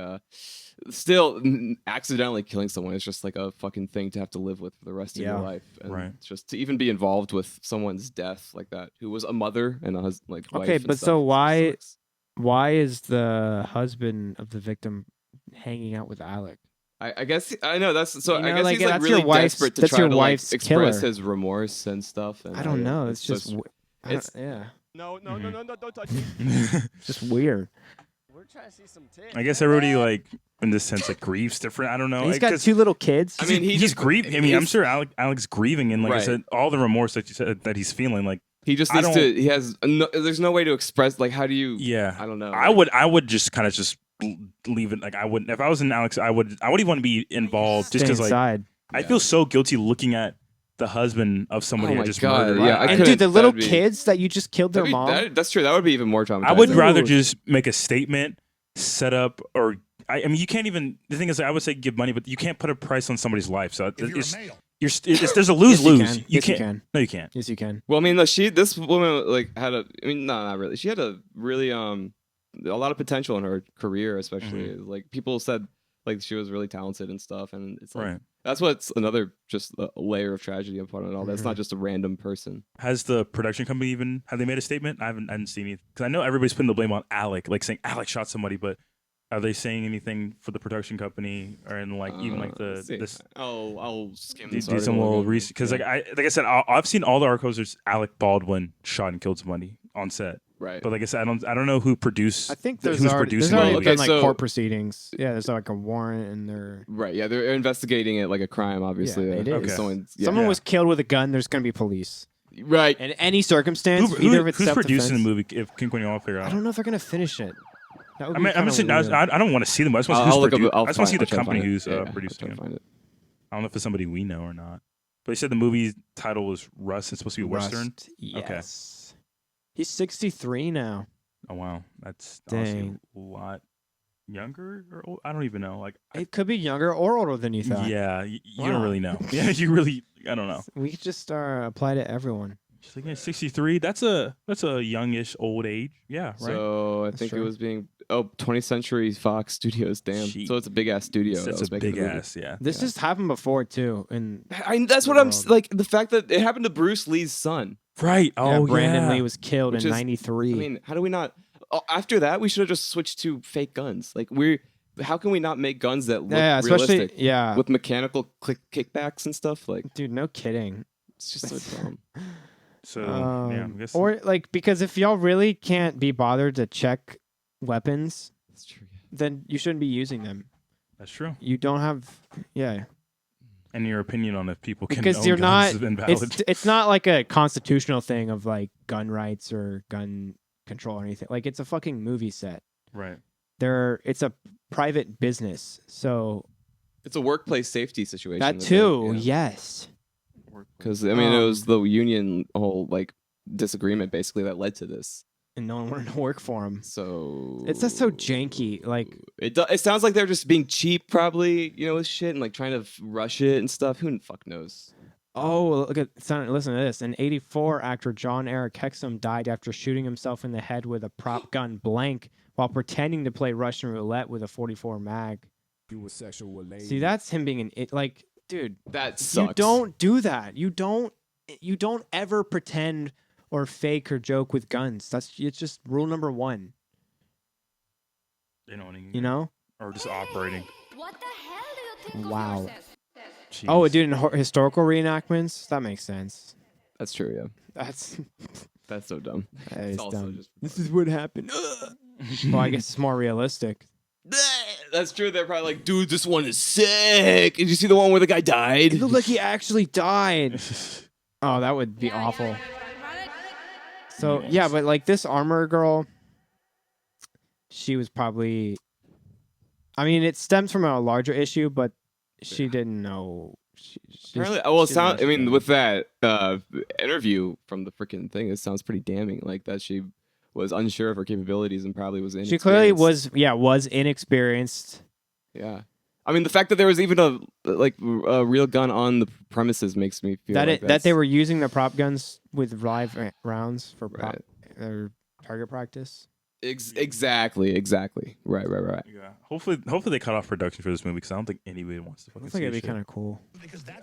still accidentally killing someone is just like a fucking thing to have to live with for the rest of your life. And Right. just to even be involved with someone's death like that, who was a mother and a husband, like wife Okay, and but stuff, so it why sucks. why is the husband of the victim hanging out with Alec? I guess I know that's so. You I know, guess like, he's like that's really your wife's- desperate to that's try your to like wife's express killer. his remorse and stuff. And I don't know. It's just just it's yeah. No, don't touch me. It's just weird. We're trying to see some tits. I guess everybody like in this sense like grieves different. I don't know. And he's Like, got 'cause 2 little kids. I mean, he's grieving. I mean, I'm he's- sure Alec's grieving, and like I Right. said, all the remorse that you said that he's feeling. Like he just I needs don't- to. He has. No, there's no way to express. Like, how do you? yeah, I don't know. I would just kind of just leave it. Like I wouldn't. If I was in Alex, I wouldn't even want to be involved just Stay because like inside. I feel so guilty looking at the husband of somebody Oh I my just God, murdered. yeah, I And couldn't- dude, the little that'd be- kids that you just killed their mom. That's true. That would be even more traumatizing. I would rather Dude. just make a statement, set up, or I mean, you can't even. The thing is, I would say give money, but you can't put a price on somebody's life. So If you're it's, a male. there's a lose lose. Yes, you can. Yes, you can't. can. No, you can't. Yes, you can. Well, I mean, this woman like had a. I mean, no, not really. She had a really a lot of potential in her career, especially like people said like she was really talented and stuff, and it's like Right. that's what's another just a layer of tragedy upon it all. That's not just a random person. Has the production company even have they made a statement? I haven't seen anything because I know everybody's putting the blame on Alec, like saying Alec shot somebody, but are they saying anything for the production company or in like even like Let's see. this? I'll skim Do this some article little again. research because Yeah. like I said, I've seen all the articles. There's Alec Baldwin shot and killed somebody on set, Right. but like I said, I don't know who produced. I think who's there's producing already the movie. been Okay, like so- court proceedings. Yeah, there's like a warrant and they're Right. Yeah, they're investigating it like a crime. Obviously, Yeah, it If is. Someone's, yeah. someone was killed with a gun. There's gonna be police right. in any circumstance. either if it's who's producing the self-defense- movie? If can you all figure out? I don't know if they're gonna finish it. That would I be mean, I'm kinda just saying, weird. I don't want to see them. I just want to see I'll who's look up. producing. I'll I just want to see find- the I'll try to company find it. who's Yeah, I'll producing try to it. find it. I don't know if it's somebody we know or not. But you said the movie title was Rust. It's supposed to be a western. Rust, yes. He's 63 now. Oh wow, that's honestly Dang. a lot younger or old? I don't even know. Like It could be younger or older than you thought. yeah, you Wow. don't really know. Yeah, you really. I don't know. We could just apply to everyone. She's like, yeah, 63. That's a youngish old age. Yeah, right. So I think it was being 20th Century Fox Studios. Damn. So it's a big ass studio. That's a big ass. Yeah. This just happened before too, and that's what I'm like. The fact that it happened to Bruce Lee's son. Right. Oh, Brandon yeah. Lee was killed Which in is- '93. I mean, how do we not? After that, we should have just switched to fake guns. Like how can we not make guns that look especially realistic? With mechanical kickbacks and stuff. Like, dude, no kidding. It's just so dumb. So yeah, I guess. Or like because if y'all really can't be bothered to check weapons, that's true. Then you shouldn't be using them. That's true. You don't have, And your opinion on if people can because own you're guns not. is invalid. It's not like a constitutional thing of like gun rights or gun control or anything. Like it's a fucking movie set. Right. It's a private business, so It's a workplace safety situation. that too. Yes. Because I mean, it was the union whole like disagreement basically that led to this. And no one wanted to work for him. So It's just so janky. Like it sounds like they're just being cheap, probably, with shit and like trying to rush it and stuff. Who the fuck knows? Oh, listen to this. An 84 actor John Eric Hexum died after shooting himself in the head with a prop gun blank while pretending to play Russian roulette with a 44 mag. See, that's him being like, dude, that sucks. You don't do that. You don't ever pretend or fake or joke with guns. It's just rule number 1. You know? Or just operating. What the hell do you think Wow. of yourself? Oh, dude, in historical reenactments? That makes sense. That's true, yeah. That's so dumb. That is also dumb. just This is what happened. Well, I guess it's more realistic. That's true. They're probably like, dude, this one is sick. Did you see the one where the guy died? It looked like he actually died. Oh, that would be awful. So, yeah, but like this armor girl, she was probably... I mean, it stems from a larger issue, but she didn't know. Apparently, I mean, with that interview from the freaking thing, it sounds pretty damning. Like that she was unsure of her capabilities and probably was inexperienced. She clearly was inexperienced. Yeah. I mean, the fact that there was even a real gun on the premises makes me feel that they were using the prop guns with live rounds for their target practice. Exactly. Right. Yeah. Hopefully they cut off production for this movie because I don't think anybody wants to fucking I see think it'd be shit. kind of cool.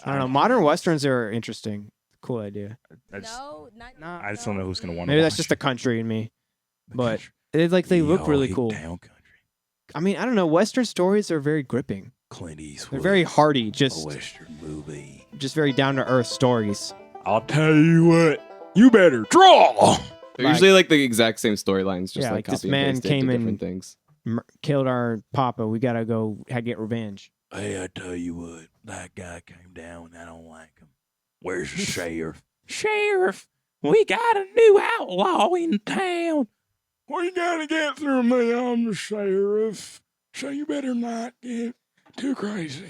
I don't know. Modern westerns are interesting. Cool idea. I just don't know who's gonna want to. Maybe that's just the country in me, but they look really cool. I mean, I don't know. Western stories are very gripping. Clint Eastwood. They're very hearty. Just a western movie. Just very down to earth stories. I'll tell you what. You better draw. They're usually like the exact same storylines, just like this copy and man paste it came to and different things. Killed our papa. We gotta go get revenge. Hey, I tell you what. That guy came down and I don't like him. Where's the sheriff? Sheriff, we got a new outlaw in town. What you gotta get through me? I'm the sheriff. So you better not get too crazy.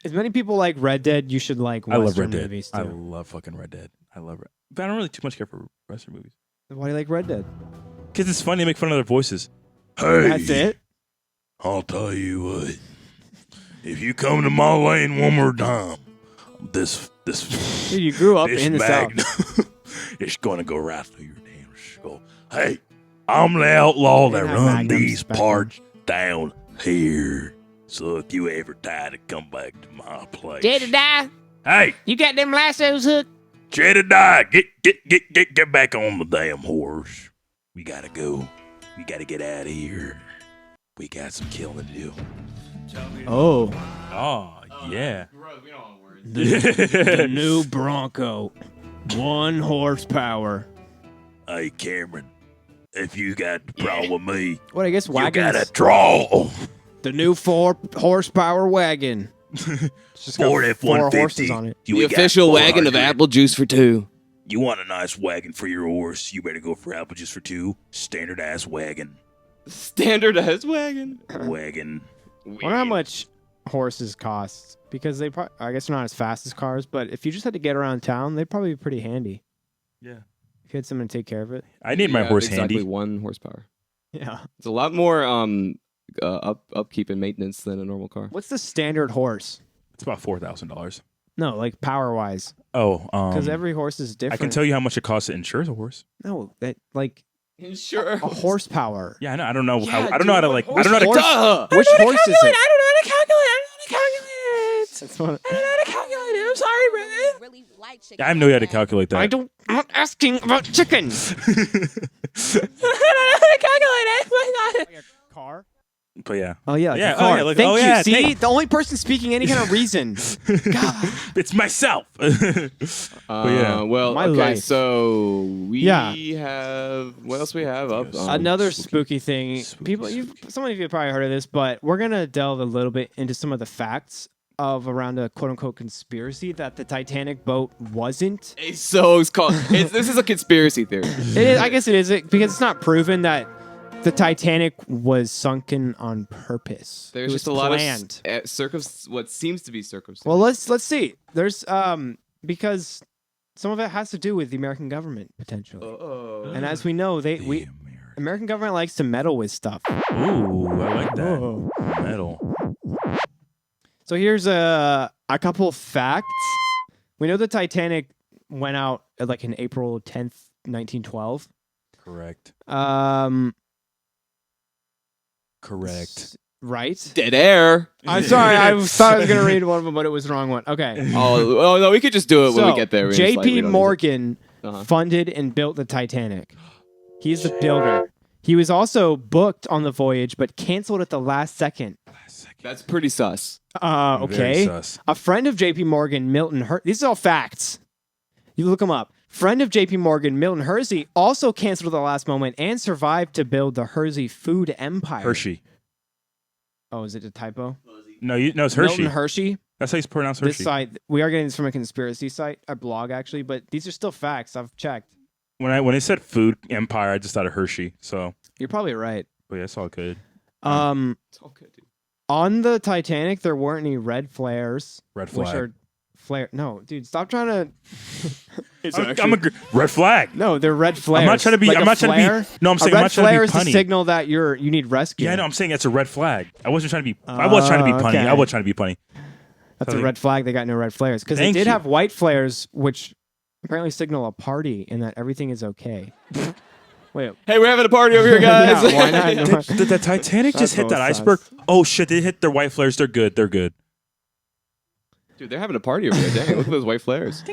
As many people like Red Dead, you should like I love Western Red Dead. movies too. I love fucking Red Dead. I love it. But I don't really too much care for Western movies. Why do you like Red Dead? Because it's funny to make fun of their voices. Hey, That's it? I'll tell you what. If you come to my lane one more time, this Dude, you grew up this in the South. It's gonna go right through your damn skull. Hey, I'm the outlaw that have run magnums these back parts down here. So if you ever try to come back to my place, Jedediah, hey, you got them lassos hooked? Jedediah, get back on the damn horse. We gotta go. We gotta get out of here. We got some killing to do. Oh, yeah. the new Bronco, 1 horsepower. Hey, Cameron, if you got the problem with me, What I guess you wagons. gotta draw. The new 4 horsepower wagon. Just got 4 4 F-150. horses on it. The official wagon of apple juice for 2. You want a nice wagon for your horse? You better go for apple juice for 2. Standard ass wagon. Standard ass wagon. Wagon. I wonder how much horses cost because I guess they're not as fast as cars, but if you just had to get around town, they'd probably be pretty handy. Yeah. If you had someone to take care of it. I need my horse exactly handy. 1 horsepower. Yeah. It's a lot more upkeep and maintenance than a normal car. What's the standard horse? It's about $4,000. No, like power wise. Oh, because every horse is different. I can tell you how much it costs to insure the horse. No, that like insure a horsepower. Yeah, I know. I don't know Yeah, how. I don't know how to like. I don't know how to. Duh! Which horse is it? I don't know how to calculate. I don't know how to calculate it. That's what, I don't know how to calculate it. I'm sorry, Brev. I have no idea how to calculate that. I don't. I'm not asking about chicken. I don't know how to calculate it. Oh my God. Like a car. But yeah. Oh yeah, like Yeah, a car. oh, yeah, like- Thank oh, you. yeah, See, thank- the only person speaking any kind of reason. God. It's myself. But yeah. Well, My okay, life. so we Yeah. have what else we have up? Another spooky thing. People, some of you have probably heard of this, but we're gonna delve a little bit into some of the facts of around a quote unquote conspiracy that the Titanic boat wasn't. It's called. This is a conspiracy theory. It is, I guess it is because it's not proven that the Titanic was sunken on purpose. There's It just a was lot planned. of what seems to be circumstances. Well, let's see. There's because some of it has to do with the American government potentially, and as we know, American government likes to meddle with stuff. Ooh, I like that. Whoa. Metal. So here's a couple facts. We know the Titanic went out like in April 10th, 1912. Correct. Correct. Right? Dead air. I'm sorry. I thought I was going to read one of them, but it was the wrong one. Okay. Oh no, we could just do it when we get there. J.P. Morgan funded and built the Titanic. He's the builder. He was also booked on the voyage, but canceled at the last second. That's pretty sus. Okay. Very sus. A friend of J.P. Morgan, Milton these are all facts. You look them up. Friend of J.P. Morgan, Milton Hersey, also canceled at the last moment and survived to build the Hersey food empire. Hershey. Oh, is it a typo? No, it's Hershey. Milton Hershey. That's how you pronounce Hershey. This site, we are getting this from a conspiracy site, a blog actually, but these are still facts. I've checked. When they said food empire, I just thought of Hershey. So, You're probably right. but yeah, it's all good. It's all good, dude. On the Titanic, there weren't any red flares. Red Which flag. are flare. No, dude, stop trying to. Red flag. No, they're red flares. I'm not trying to be. Like I'm a not trying flare? to be. No, I'm saying a I'm red not trying flare to is be the punny. signal that you need rescue. Yeah, no, I'm saying it's a red flag. I wasn't trying to be. I was trying to be punny. okay. I was trying to be punny. That's a red flag. They got no red flares because they Thank did you. have white flares, which apparently signal a party and that everything is okay. Wait, Hey, we're having a party over here, guys. yeah, why not? Did the Titanic just hit That's that all iceberg? sus. Oh shit! They hit their white flares. They're good. They're good. Dude, they're having a party over there. Dang, look at those white flares.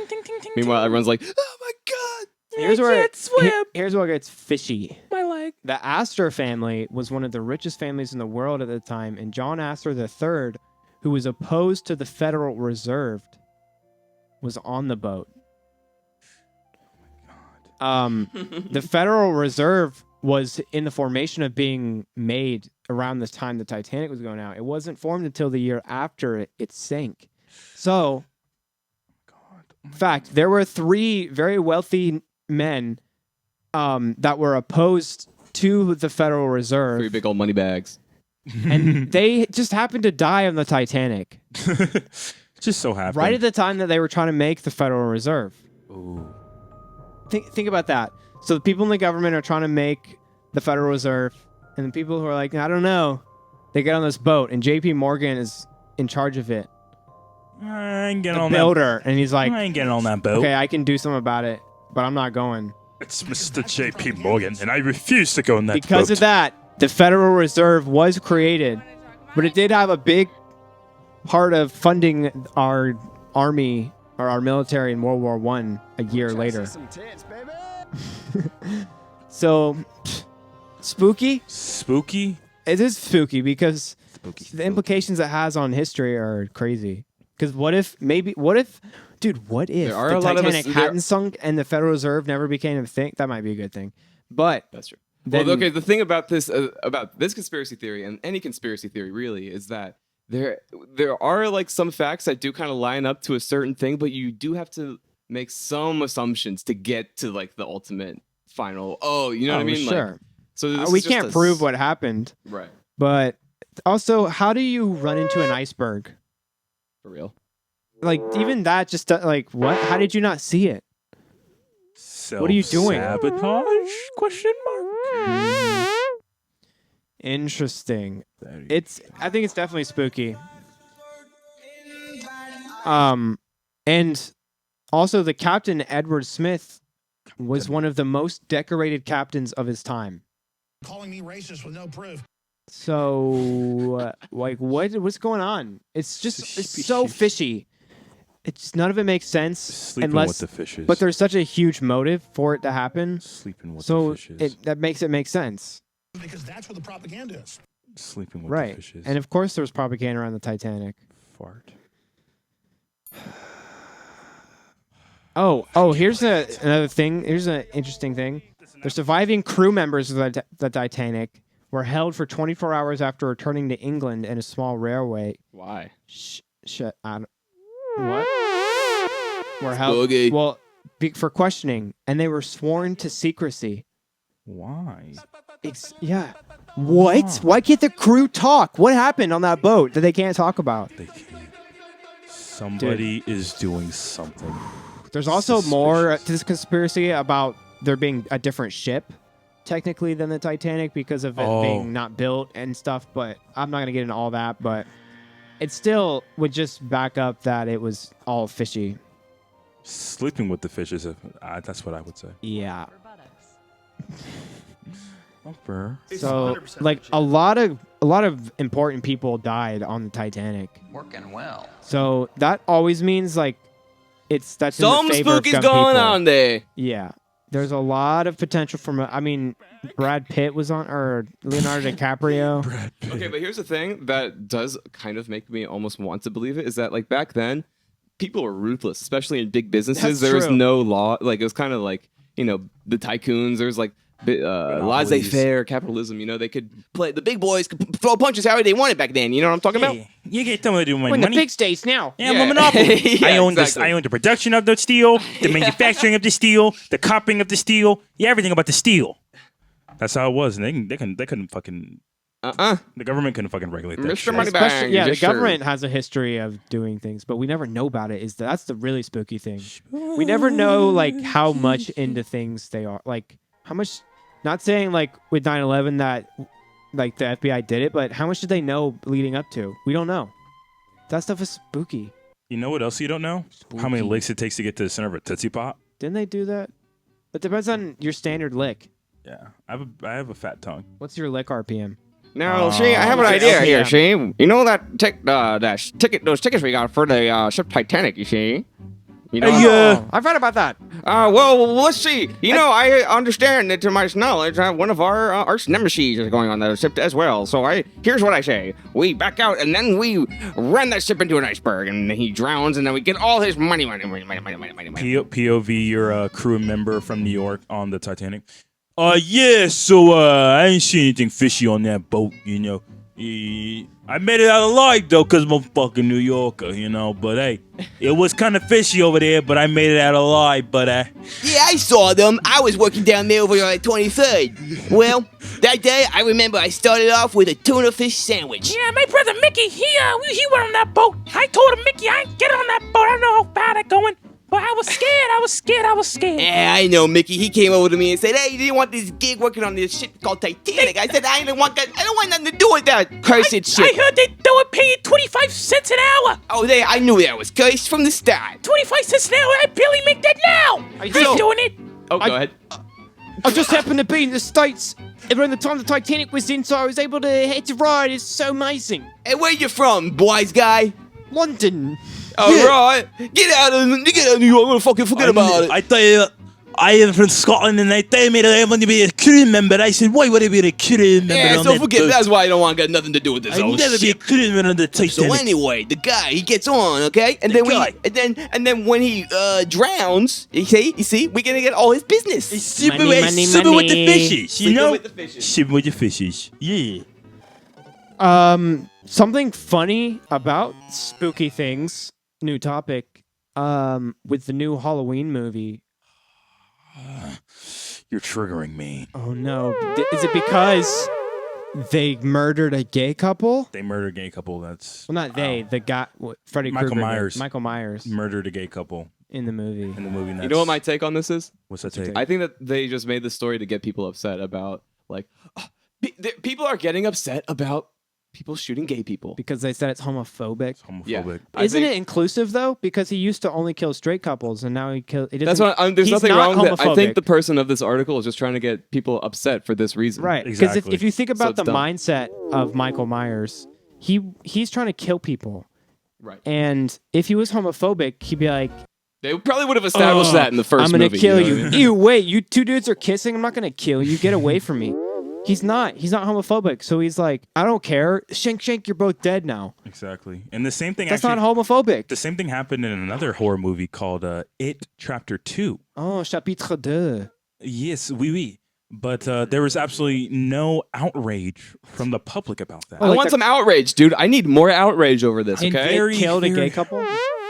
Meanwhile, everyone's like, "Oh my god!" Here's where it gets fishy. My leg. The Astor family was one of the richest families in the world at the time, and John Astor III, who was opposed to the Federal Reserve, was on the boat. The Federal Reserve was in the formation of being made around the time the Titanic was going out. It wasn't formed until the year after it sank. So, fact, there were 3 very wealthy men that were opposed to the Federal Reserve. 3 big old money bags. And they just happened to die on the Titanic. Just so happened. Right at the time that they were trying to make the Federal Reserve. Ooh. Think about that. So the people in the government are trying to make the Federal Reserve, and the people who are like, I don't know, they get on this boat, and J.P. Morgan is in charge of it. I ain't getting The on builder, and he's like, I ain't getting on that boat. okay, I can do something about it, but I'm not going. It's Mr. J.P. Morgan, and I refuse to go on that boat. Because of that, the Federal Reserve was created, but it did have a big part of funding our army or our military in World War I a year later. So, spooky? Spooky? It is spooky because the implications it has on history are crazy. Because what if the There are a lot of Titanic hadn't sunk and the Federal Reserve never became a thing? That might be a good thing. But That's true. then, Well, okay, the thing about this conspiracy theory and any conspiracy theory really is that there are like some facts that do kind of line up to a certain thing, but you do have to make some assumptions to get to like the ultimate final. Oh, you know what I mean? Sure. Like, so this we is just can't prove what happened. Right. But also, how do you run into an iceberg? For real. Like, even that just, like, what? How did you not see it? What are you doing? Sabotage? Question mark. Interesting. I think it's definitely spooky. And also the Captain Edward Smith was one of the most decorated captains of his time. Calling me racist with no proof. So, like, what's going on? It's just it's so fishy. It's none of it makes sense Sleeping unless with the fishes. But there's such a huge motive for it to happen. Sleeping with so the fishes. that makes it make sense. Because that's where the propaganda is. Sleeping with Right. the fishes. And of course there was propaganda around the Titanic. Fart. Oh, here's another thing. Here's an interesting thing. The surviving crew members of the Titanic were held for 24 hours after returning to England in a small railway. Why? What? Were held Spooky. well for questioning, and they were sworn to secrecy. Why? Yeah. What? Why can't the crew talk? What happened on that boat that they can't talk about? They can't. Somebody is doing something. There's also more to this conspiracy about there being a different ship, technically, than the Titanic because of it being not built and stuff. But I'm not going to get into all that. But it still would just back up that it was all fishy. Sleeping with the fishes. That's what I would say. Yeah. It's So, like, a lot of important people died on the Titanic. Working well. So that always means like that's in Some the favor of spooky's gun going people. on there. Yeah, there's a lot of potential from. I mean, Brad Pitt was on, or Leonardo DiCaprio. Okay, but here's the thing that does kind of make me almost want to believe it is that like back then, people were ruthless, especially in big businesses. There was true. no law. Like it was kind of like the tycoons. There was like laissez-faire capitalism. They could play. The big boys could throw punches however they wanted back then. You know what I'm talking about? You can't tell me to do my When money. the big states now. Yeah, I'm a monopoly. Yeah, I own exactly. I own the production of the steel, the manufacturing of the steel, the copying of the steel. Yeah, everything about the steel. That's how it was, and they couldn't fucking. The government couldn't fucking regulate that. Mr. shit. Moneybag. Yeah, the Yes, sir. government has a history of doing things, but we never know about it. That's the really spooky thing. We never know like how much into things they are. Like how much. Not saying like with 9/11 that like the FBI did it, but how much did they know leading up to? We don't know. That stuff is spooky. You know what else you don't know? How many licks it takes to get to the center of a Tootsie Pop? Didn't they do that? It depends on your standard lick. Yeah, I have a fat tongue. What's your lick RPM? Now, see, I have an idea here. See, you know that those tickets we got for the ship Titanic. You see, I've read about that. Well, let's see. I understand that to my knowledge, one of our arch nemesis is going on that ship as well. So here's what I say: we back out and then we run that ship into an iceberg, and he drowns, and then we get all his money. POV, you're a crew member from New York on the Titanic. Yeah, so I ain't seen anything fishy on that boat, I made it out alive, though, because I'm a fucking New Yorker, But, hey, it was kind of fishy over there, but I made it out alive, but, Yeah, I saw them. I was working down there over on 23rd. Well, that day, I remember I started off with a tuna fish sandwich. Yeah, my brother Mickey, he went on that boat. I told him, Mickey, I ain't get on that boat. I don't know how far they're going. But I was scared. Yeah, I know, Mickey. He came over to me and said, "Hey, do you want this gig working on this shit called Titanic?" I said, I don't want nothing to do with that cursed shit. I heard they were paying 25 cents an hour. Oh, I knew that was cursed from the start. 25 cents an hour? I barely make that now. I'm doing it. Oh, go ahead. I just happened to be in the States around the time the Titanic was in, so I was able to hitch a ride. It's so amazing. Hey, where you from, wise guy? London. All right. Get out of New York. I'm gonna fucking forget about it. I tell you, I am from Scotland, and they tell me that I want to be a crew member. I said, why would I be a crew member Yeah, on so that forget boat? that's why I don't want to get nothing to do with this I'd whole never be a shit. crew member on the Titanic. So anyway, the guy, he gets on, okay? And then and then when he drowns, you see, we're gonna get all his business. Super with the fishes, Sleeping with the fishes. Super with the fishes, yeah. Something funny about spooky things. New topic. With the new Halloween movie. You're triggering me. Oh no! Is it because they murdered a gay couple? They murdered a gay couple. That's Well, not they. The guy, Freddy Michael Krueger did. Myers. Michael Myers murdered a gay couple in the movie. You know what my take on this is? What's that take? I think that they just made the story to get people upset about like People are getting upset about people shooting gay people because they said it's homophobic. Yeah. Isn't it inclusive though? Because he used to only kill straight couples, and now he kills. That's what there's nothing wrong with that. I think the person of this article is just trying to get people upset for this reason. Right. Because if you think about the mindset of Michael Myers, he's trying to kill people. Right. And if he was homophobic, he'd be like, they probably would have established that in the first movie. I'm movie. Kill you. Ew, wait, you two dudes are kissing. I'm not gonna kill you. Get away from me. He's not homophobic. So he's like, I don't care. Shank, you're both dead now. Exactly. And the same thing. That's not homophobic. The same thing happened in another horror movie called It Chapter 2. Oh, chapitre 2. Yes, oui. But there was absolutely no outrage from the public about that. I want some outrage, dude. I need more outrage over this. Okay. They killed a gay couple.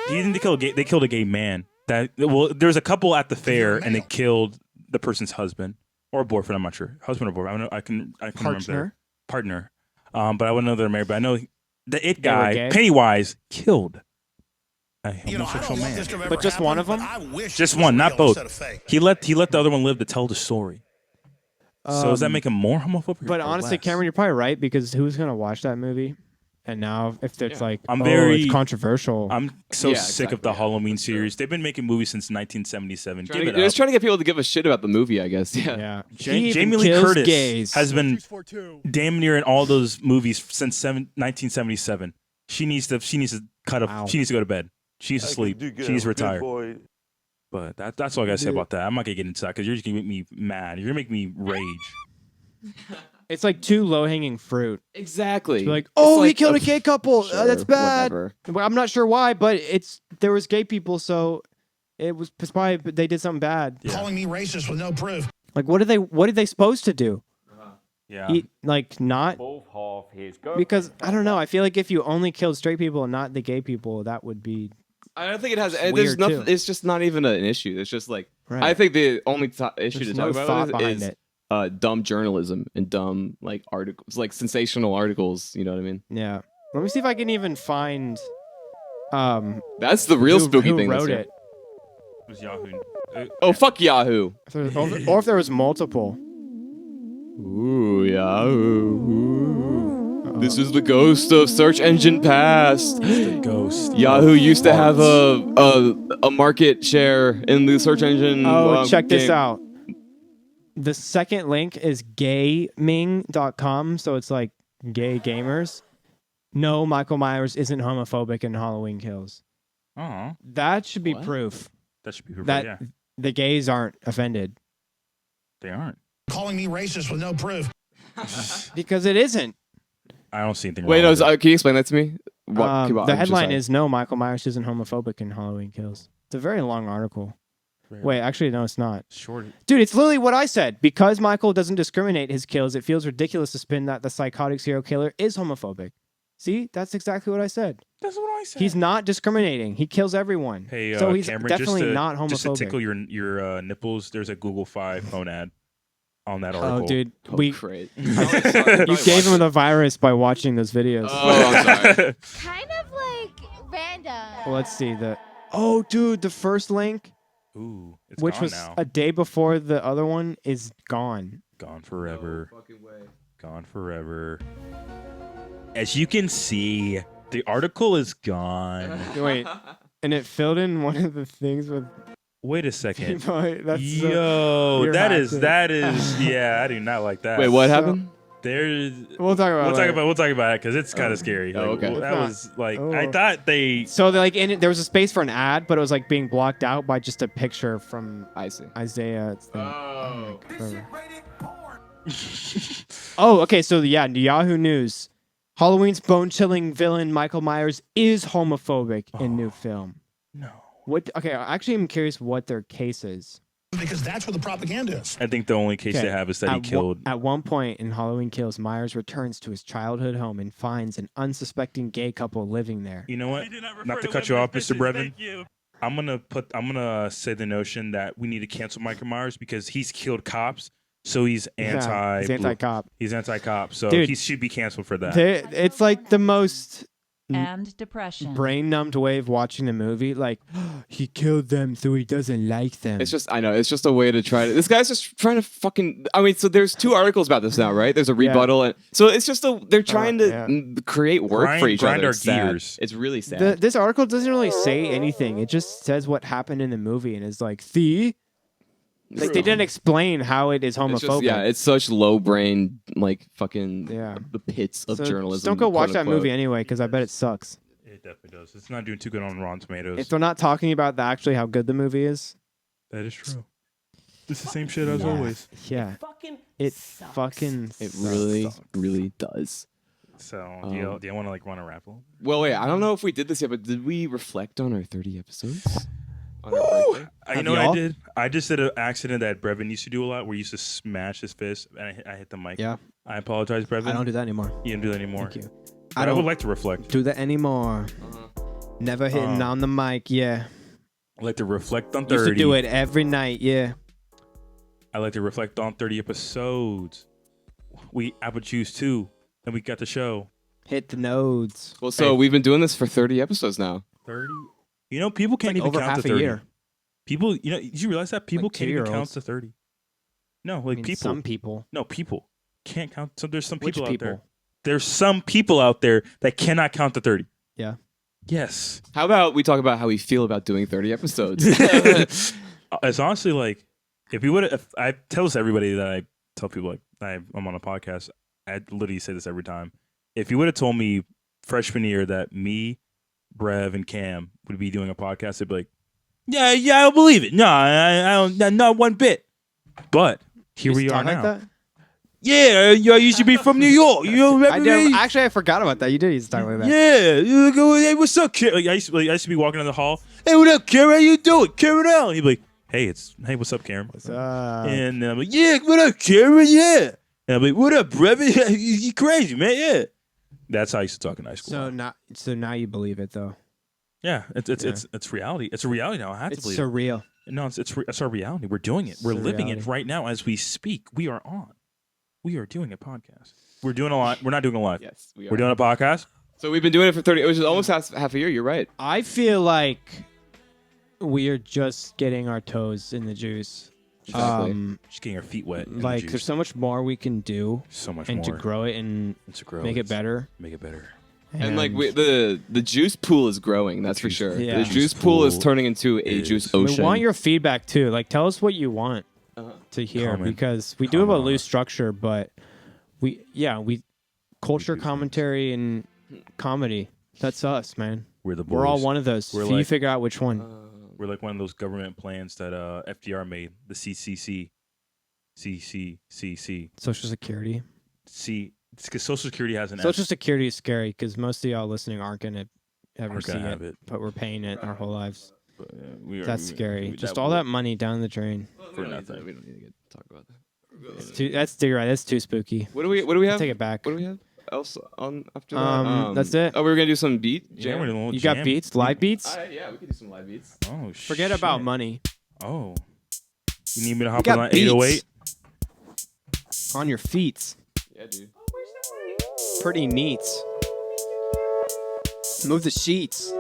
He didn't kill a gay. They killed a gay man. There's a couple at the fair, and they killed the person's husband or boyfriend. I'm not sure, husband or boyfriend. I can remember their partner. But I wouldn't know they're married. But I know the it guy, Pennywise, killed a homosexual man. But just one of them. Just one, not both. He let the other one live to tell the story. So does that make him more homophobic? But honestly, Cameron, you're probably right, because who's gonna watch that movie? And now, if it's like, it's controversial. I'm so sick of the Halloween series. They've been making movies since 1977. They're just trying to get people to give a shit about the movie, I guess. Yeah. Jamie Lee Curtis has been damn near in all those movies since 1977. She needs to cut off. She needs to go to bed. She needs to sleep. She needs to retire. But that's all I gotta say about that. I'm not gonna get into that because you're just gonna make me mad. You're gonna make me rage. It's like too low-hanging fruit. Exactly. Like, he killed a gay couple. That's bad. Well, I'm not sure why, but there was gay people, so it was probably they did something bad. Yeah. Calling me racist with no proof. Like, what are they supposed to do? Yeah. Not because I don't know. I feel like if you only killed straight people and not the gay people, that would be. I don't think it has. There's nothing. It's just not even an issue. It's just like I think the only issue to talk about is dumb journalism and dumb articles, like sensational articles. You know what I mean? Yeah. Let me see if I can even find. That's the real spooky thing. Who wrote it? It was Yahoo. Oh fuck Yahoo! Or if there was multiple. Ooh, Yahoo. This is the ghost of search engine past. The ghost. Yahoo used to have a market share in the search engine. Check this out. The second link is gaming.com, so it's like gay gamers. No, Michael Myers isn't homophobic in Halloween Kills. Oh. That should be proof. That should be proof that the gays aren't offended. They aren't. Calling me racist with no proof. Because it isn't. I don't see anything wrong. Wait, can you explain that to me? The headline is no, Michael Myers isn't homophobic in Halloween Kills. It's a very long article. Wait, actually, no, it's not. Short. Dude, it's literally what I said. Because Michael doesn't discriminate his kills, it feels ridiculous to spin that the psychotic serial killer is homophobic. See, that's exactly what I said. That's what I said. He's not discriminating. He kills everyone. Hey, so he's Cameron, definitely not homophobic. Just to tickle your nipples, there's a Google 5 phone ad on that article. Oh, dude, great. You gave him the virus by watching those videos. Oh, I'm sorry. Kind of like random. Well, let's see Oh, dude, the first link. Ooh, it's which gone was now. a day before the other one is gone. Gone forever. No fucking way. Gone forever. As you can see, the article is gone. Wait, and it filled in one of the things with. Wait a second. That's Yo, that is yeah, I do not like that. Wait, what happened? There's. We'll talk about it. We'll talk about it because it's kind of scary. Oh, okay. That was like I thought they. So in it, there was a space for an ad, but it was like being blocked out by just a picture from Isaiah. Okay. So Yahoo News. Halloween's bone-chilling villain Michael Myers is homophobic in new film. No. What? Okay, actually, I'm curious what their case is. Because that's where the propaganda is. I think the only case they have is that he killed. At one point in Halloween Kills, Myers returns to his childhood home and finds an unsuspecting gay couple living there. You know what? Not to cut you off, Mr. Brevin. I'm gonna say the notion that we need to cancel Michael Myers because he's killed cops. So he's anti-cop. He's anti-cop. So Dude, he should be canceled for that. It's like the most and depression. brain numbed way of watching the movie. Like, he killed them, so he doesn't like them. It's just, I know, it's just a way to try to. This guy's just trying to fucking. I mean, so there's 2 articles about this now, right? There's a rebuttal, and so it's just they're trying to create work for each other. Our It's sad. gears. It's really sad. This article doesn't really say anything. It just says what happened in the movie, and it's like, see, like they didn't explain how it is homophobic. It's such low brain, like fucking the pits of journalism. Just don't go watch that quote-unquote. movie anyway, because I bet it sucks. It definitely does. It's not doing too good on Rotten Tomatoes. If they're not talking about actually how good the movie is. That is true. It's the same shit as always. Yeah. It fucking It really does. So, do you want to like run a raffle? Well, wait, I don't know if we did this yet, but did we reflect on our 30 episodes? On our birthday? You know what I did? I just did an accident that Brevin used to do a lot, where he used to smash his fist, and I hit the mic. Yeah. I apologize, Brevin. I don't do that anymore. You don't do that anymore. Thank you. But I would like to reflect. Do that anymore. Never hitting on the mic, yeah. I like to reflect on 30. Used to do it every night, yeah. I like to reflect on 30 episodes. We apple juice too, and we got the show. Hit the nodes. Well, so we've been doing this for 30 episodes now. 30? You know, people can't like even over count half to a 30. year. People, you know, did you realize that people Like can't even 2-year-olds. count to 30? No, like mean, people. some people. No, people can't count. So there's some Which people out there. people? There's some people out there that cannot count to 30. Yeah. Yes. How about we talk about how we feel about doing 30 episodes? It's honestly like, if we would, if I tell this to everybody that I tell people like I'm on a podcast, I literally say this every time. If you would have told me freshman year that me, Brev, and Cam would be doing a podcast, I'd be like, yeah, I don't believe it. No, I don't, not one bit. But here we are now. Like that? Yeah, I used to be from New York. You know, remember me? Actually, I forgot about that. You did used to talk like that. Yeah, you go, hey, what's up, kid? Like, I used to be walking in the hall. Hey, what up, Karen? How you doing? Karen Allen. He'd be like, hey, what's up, Karen? What's up? And I'm like, yeah, what up, Karen? Yeah. And I'm like, what up, Brevin? You crazy, man? Yeah. That's how I used to talk in high school. So now you believe it though. Yeah, it's reality. It's a reality now. I have to believe it. Surreal. No, it's our reality. We're doing it. We're living it right now as we speak. We are on. We are doing a podcast. We're doing a lot. We're not doing a live. Yes, we are. We're doing a podcast. So we've been doing it for 30. It was almost half a year. You're right. I feel like we are just getting our toes in the juice. Exactly. Just getting our feet wet. in the Like juice. there's so much more we can do. So much and more. to grow it and make it better. Make it better. And like the juice pool is growing. That's for sure. Yeah. The juice pool is turning into a juice We ocean. want your feedback too. Like tell us what you want to hear Comment. because we do have a loose structure, but we culture commentary and comedy. That's us, man. We're the We're all boys. one of those. We're So you like- figure out which one. We're like one of those government plans that FDR made. The CCC. Social Security. It's because Social Security has an Social S. Security is scary because most of y'all listening aren't gonna ever Aren't see gonna it, have it. but we're paying it our whole lives. We are- That's we- scary. we- Just that all would- that money down the drain. For nothing. We don't need to talk about that. You're right. That's too spooky. What do we have? Take it back. What do we have else on after that? That's it. Oh, we were gonna do some beat. Yeah, Jam? we're doing a little You got jam. beats, live beats. Yeah, we could do some live beats. Oh, Forget about money. Oh. You need me to hop got on that beats. 808? On your feet. Yeah, dude. Pretty neat. Move the sheets.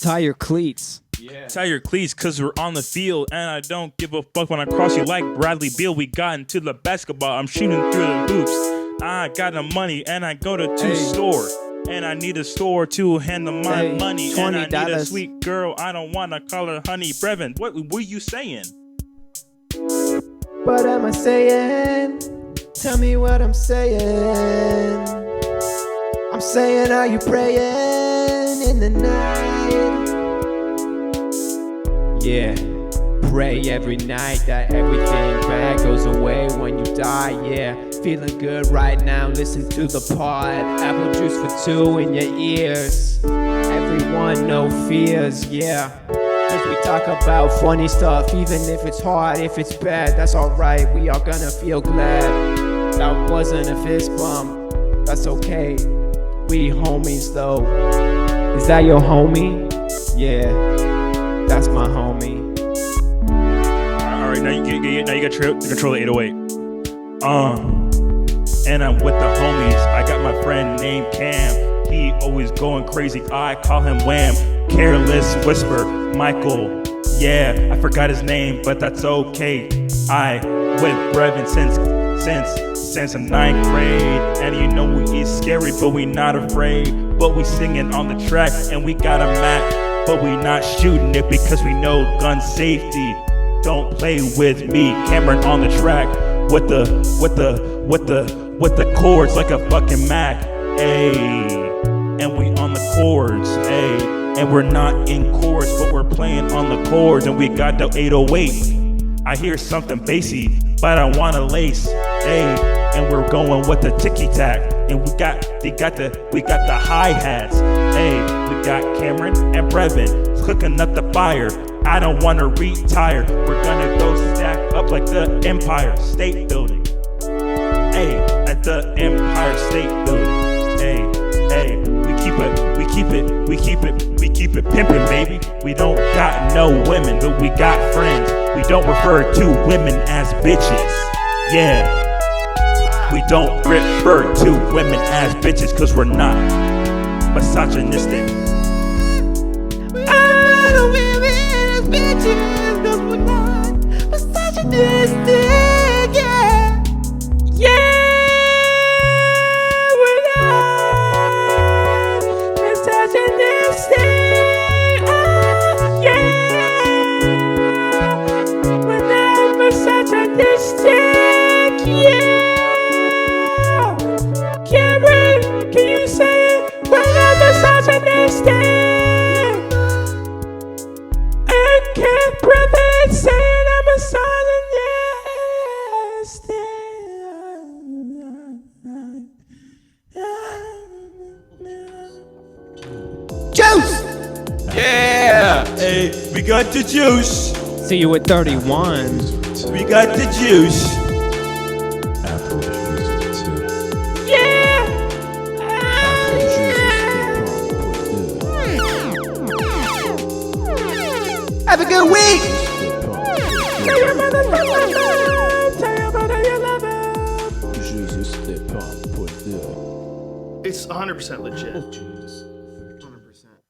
Tie your cleats. Yeah. Tie your cleats because we're on the field and I don't give a fuck when I cross you like Bradley Beal. We got into the basketball. I'm shooting through the hoops. I got the money and I go to store. And I need a store to handle my Hey, money. And I need a $20. sweet girl. I don't want to call her honey. Brevin, what were you saying? What am I saying? Tell me what I'm saying. I'm saying, are you praying in the night? Yeah, pray every night that everything bad goes away when you die. Yeah, feeling good right now. Listen to the pod. Apple juice for 2 in your ears. Everyone, no fears. Yeah. As we talk about funny stuff, even if it's hard, if it's bad, that's alright. We are gonna feel glad. That wasn't a fist bump. That's okay. We homies though. Is that your homie? Yeah, that's my homie. All right, now you got to control the 808. And I'm with the homies. I got my friend named Cam. he always going crazy. I call him Wham. Careless whisper, Michael. Yeah, I forgot his name, but that's okay. I with Brevin since I'm 9th grade, and you know we is scary, but we not afraid. But we singing on the track, and we got a Mac, but we not shooting it because we know gun safety. Don't play with me, Cameron on the track with the chords like a fucking Mac, ayy. And we on the chords, ayy. And we're not in chorus, but we're playing on the chords, and we got the 808. I hear something bassy, but I wanna lace, ayy. And we're going with the ticky tack, and we got the hi-hats, ayy. We got Cameron and Brevin cooking up the fire. I don't wanna retire. We're gonna go stack up like the Empire State Building, ayy. At the Empire State Building, ayy. We keep it pimpin', baby. We don't got no women, but we got friends. We don't refer to women as bitches, yeah. We don't refer to women as bitches, cause we're not misogynistic. I don't women as bitches, cause we're not misogynistic, yeah. Yeah. Cameron, can you say it? We're not misogynistic. And Ken Brev saying I'm misogynistic. Juice! Yeah! Hey, we got the juice. See you at 31. We got the juice. Yeah! Have a good week! Tell your mother you love her. Tell your mother you love her. It's 100% legit.